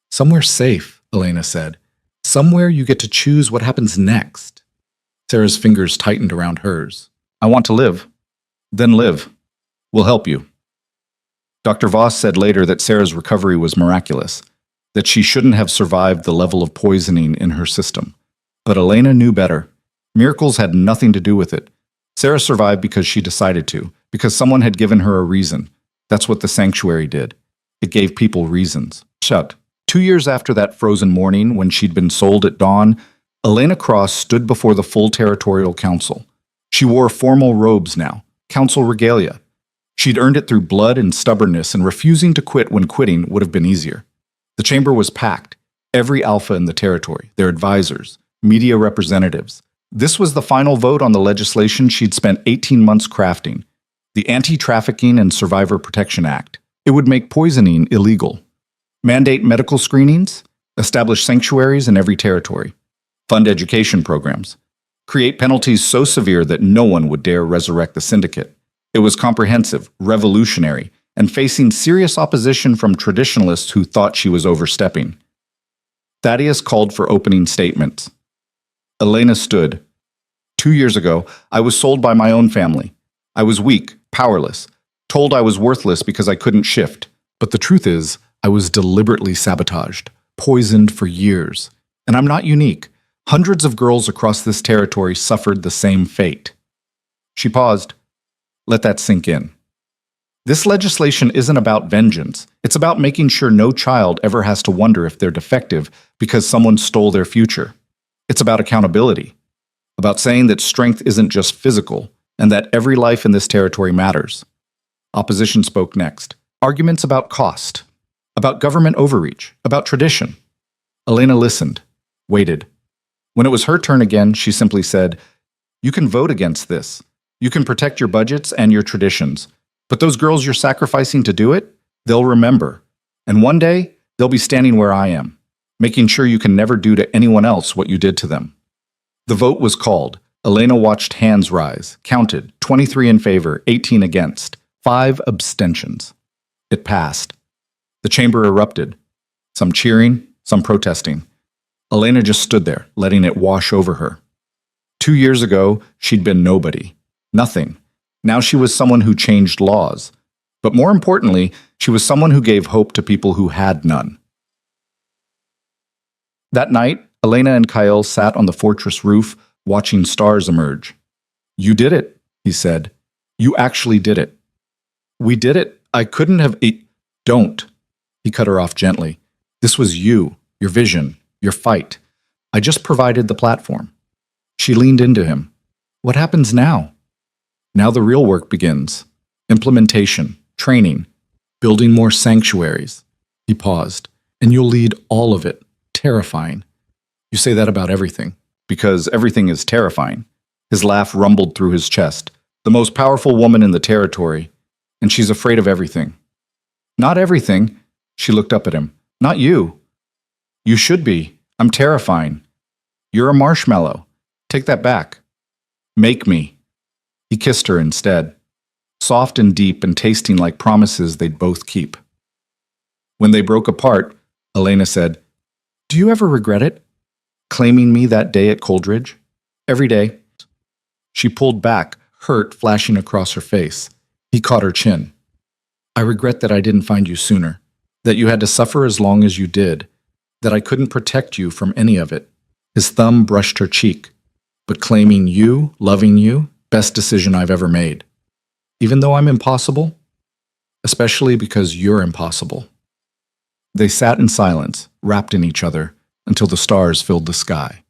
"Somewhere safe," Elena said. "Somewhere you get to choose what happens next." Sarah's fingers tightened around hers. "I want to live." "Then live. We'll help you." Dr. Voss said later that Sarah's recovery was miraculous, that she shouldn't have survived the level of poisoning in her system. But Elena knew better. Miracles had nothing to do with it. Sarah survived because she decided to, because someone had given her a reason. That's what the sanctuary did. It gave people reasons. 2 years after that frozen morning when she'd been sold at dawn, Elena Cross stood before the full territorial council. She wore formal robes now, council regalia. She'd earned it through blood and stubbornness, and refusing to quit when quitting would have been easier. The chamber was packed. Every alpha in the territory, their advisors, media representatives. This was the final vote on the legislation she'd spent 18 months crafting, the Anti-Trafficking and Survivor Protection Act. It would make poisoning illegal, mandate medical screenings, establish sanctuaries in every territory, fund education programs, create penalties so severe that no one would dare resurrect the syndicate. It was comprehensive, revolutionary, and facing serious opposition from traditionalists who thought she was overstepping. Thaddeus called for opening statements. Elena stood. 2 years ago, I was sold by my own family. I was weak, powerless, told I was worthless because I couldn't shift. But the truth is, I was deliberately sabotaged, poisoned for years. And I'm not unique. Hundreds of girls across this territory suffered the same fate. She paused. Let that sink in. This legislation isn't about vengeance. It's about making sure no child ever has to wonder if they're defective because someone stole their future. It's about accountability, about saying that strength isn't just physical, and that every life in this territory matters. Opposition spoke next. Arguments about cost, about government overreach, about tradition. Elena listened, waited. When it was her turn again, she simply said, "You can vote against this. You can protect your budgets and your traditions. But those girls you're sacrificing to do it, they'll remember. And one day, they'll be standing where I am, making sure you can never do to anyone else what you did to them." The vote was called. Elena watched hands rise, counted, 23 in favor, 18 against, 5 abstentions. It passed. The chamber erupted, some cheering, some protesting. Elena just stood there, letting it wash over her. 2 years ago, she'd been nobody, nothing. Now she was someone who changed laws. But more importantly, she was someone who gave hope to people who had none. That night, Elena and Kyle sat on the fortress roof, watching stars emerge. "You did it," he said. "You actually did it." "We did it. I couldn't have Don't." He cut her off gently. "This was you, your vision, your fight. I just provided the platform." She leaned into him. "What happens now?" "Now the real work begins. Implementation, training, building more sanctuaries." He paused. "And you'll lead all of it. Terrifying." "You say that about everything." "Because everything is terrifying." His laugh rumbled through his chest. "The most powerful woman in the territory, and she's afraid of everything." "Not everything." She looked up at him. "Not you." "You should be. I'm terrifying." You're a marshmallow. Take that back. Make me. He kissed her instead, soft and deep and tasting like promises they'd both keep. When they broke apart, Elena said, "Do you ever regret it? Claiming me that day at Coldridge? Every day." She pulled back, hurt flashing across her face. He caught her chin. "I regret that I didn't find you sooner, that you had to suffer as long as you did, that I couldn't protect you from any of it." His thumb brushed her cheek. "But claiming you, loving you, best decision I've ever made. Even though I'm impossible, especially because you're impossible." They sat in silence, wrapped in each other, until the stars filled the sky.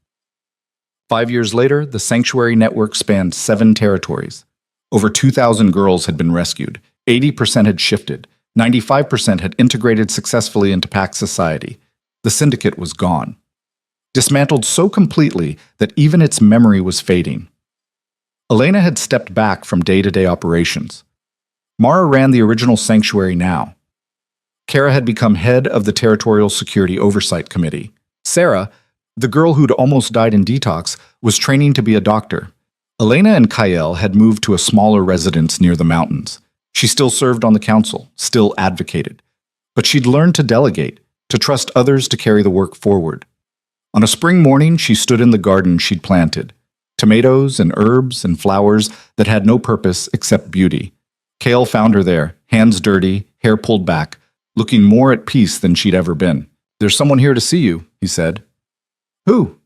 5 years later, the Sanctuary Network spanned 7 territories. Over 2,000 girls had been rescued, 80% had shifted, 95% had integrated successfully into Pax society. The syndicate was gone. Dismantled so completely that even its memory was fading. Elena had stepped back from day-to-day operations. Mara ran the original Sanctuary now. Kara had become head of the Territorial Security Oversight Committee. Sarah, the girl who'd almost died in detox, was training to be a doctor. Elena and Kyle had moved to a smaller residence near the mountains. She still served on the council, still advocated. But she'd learned to delegate, to trust others to carry the work forward. On a spring morning, she stood in the garden she'd planted. Tomatoes and herbs and flowers that had no purpose except beauty. Kale found her there, hands dirty, hair pulled back, looking more at peace than she'd ever been. "There's someone here to see you," he said. "Who?"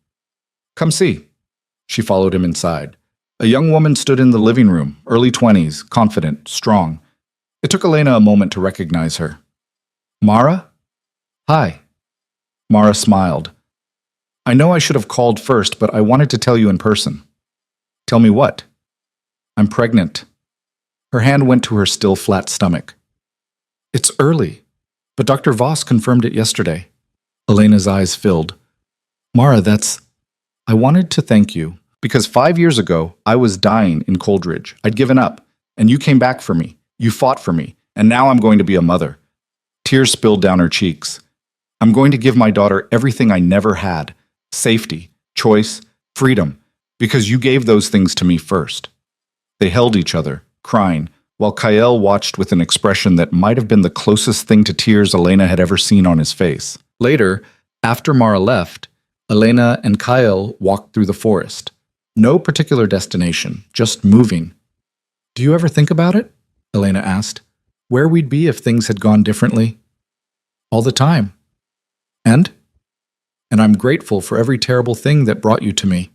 "Come see." She followed him inside. A young woman stood in the living room, early 20s, confident, strong. It took Elena a moment to recognize her. "Mara?" "Hi." Mara smiled. "I know I should have called first, but I wanted to tell you in person." "Tell me what?" "I'm pregnant." Her hand went to her still flat stomach. "It's early, but Dr. Voss confirmed it yesterday." Elena's eyes filled. "Mara, I wanted to thank you, because 5 years ago, I was dying in Coldridge. I'd given up, and you came back for me. You fought for me, and now I'm going to be a mother." Tears spilled down her cheeks. "I'm going to give my daughter everything I never had. Safety, choice, freedom, because you gave those things to me first." They held each other, crying, while Kyle watched with an expression that might have been the closest thing to tears Elena had ever seen on his face. Later, after Mara left, Elena and Kyle walked through the forest. No particular destination, just moving. "Do you ever think about it?" Elena asked. "Where we'd be if things had gone differently?" "All the time." And I'm grateful for every terrible thing that brought you to me."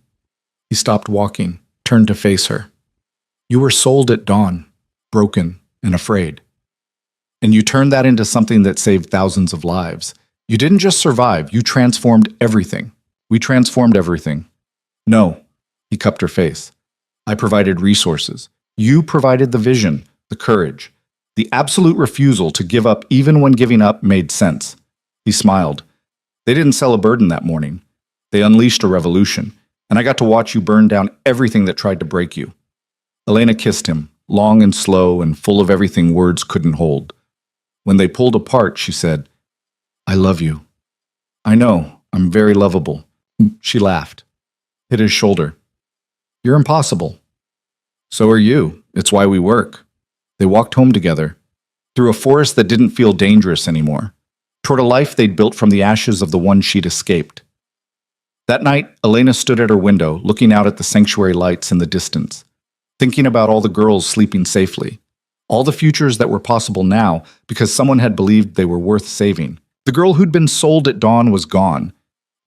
He stopped walking, turned to face her. "You were sold at dawn, broken and afraid. And you turned that into something that saved thousands of lives. You didn't just survive, you transformed everything. We transformed everything." "No," he cupped her face. "I provided resources. You provided the vision, the courage, the absolute refusal to give up even when giving up made sense." He smiled. "They didn't sell a burden that morning. They unleashed a revolution, and I got to watch you burn down everything that tried to break you." Elena kissed him, long and slow and full of everything words couldn't hold. When they pulled apart, she said, "I love you." "I know, I'm very lovable." She laughed, hit his shoulder. "You're impossible." "So are you. It's why we work." They walked home together, through a forest that didn't feel dangerous anymore, toward a life they'd built from the ashes of the one she'd escaped. That night, Elena stood at her window, looking out at the sanctuary lights in the distance, thinking about all the girls sleeping safely, all the futures that were possible now because someone had believed they were worth saving. The girl who'd been sold at dawn was gone.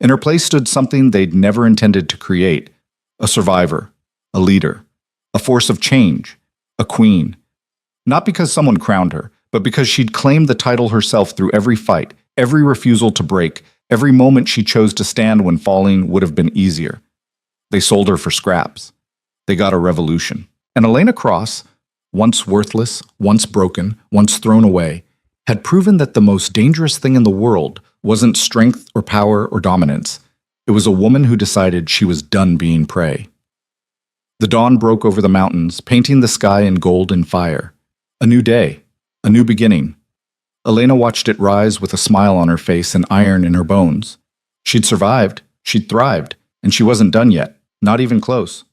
In her place stood something they'd never intended to create, a survivor, a leader, a force of change, a queen. Not because someone crowned her, but because she'd claimed the title herself through every fight, every refusal to break, every moment she chose to stand when falling would have been easier. They sold her for scraps. They got a revolution. And Elena Cross, once worthless, once broken, once thrown away, had proven that the most dangerous thing in the world wasn't strength or power or dominance. It was a woman who decided she was done being prey. The dawn broke over the mountains, painting the sky in gold and fire. A new day, a new beginning. Elena watched it rise with a smile on her face and iron in her bones. She'd survived, she'd thrived, And she wasn't done yet, not even close.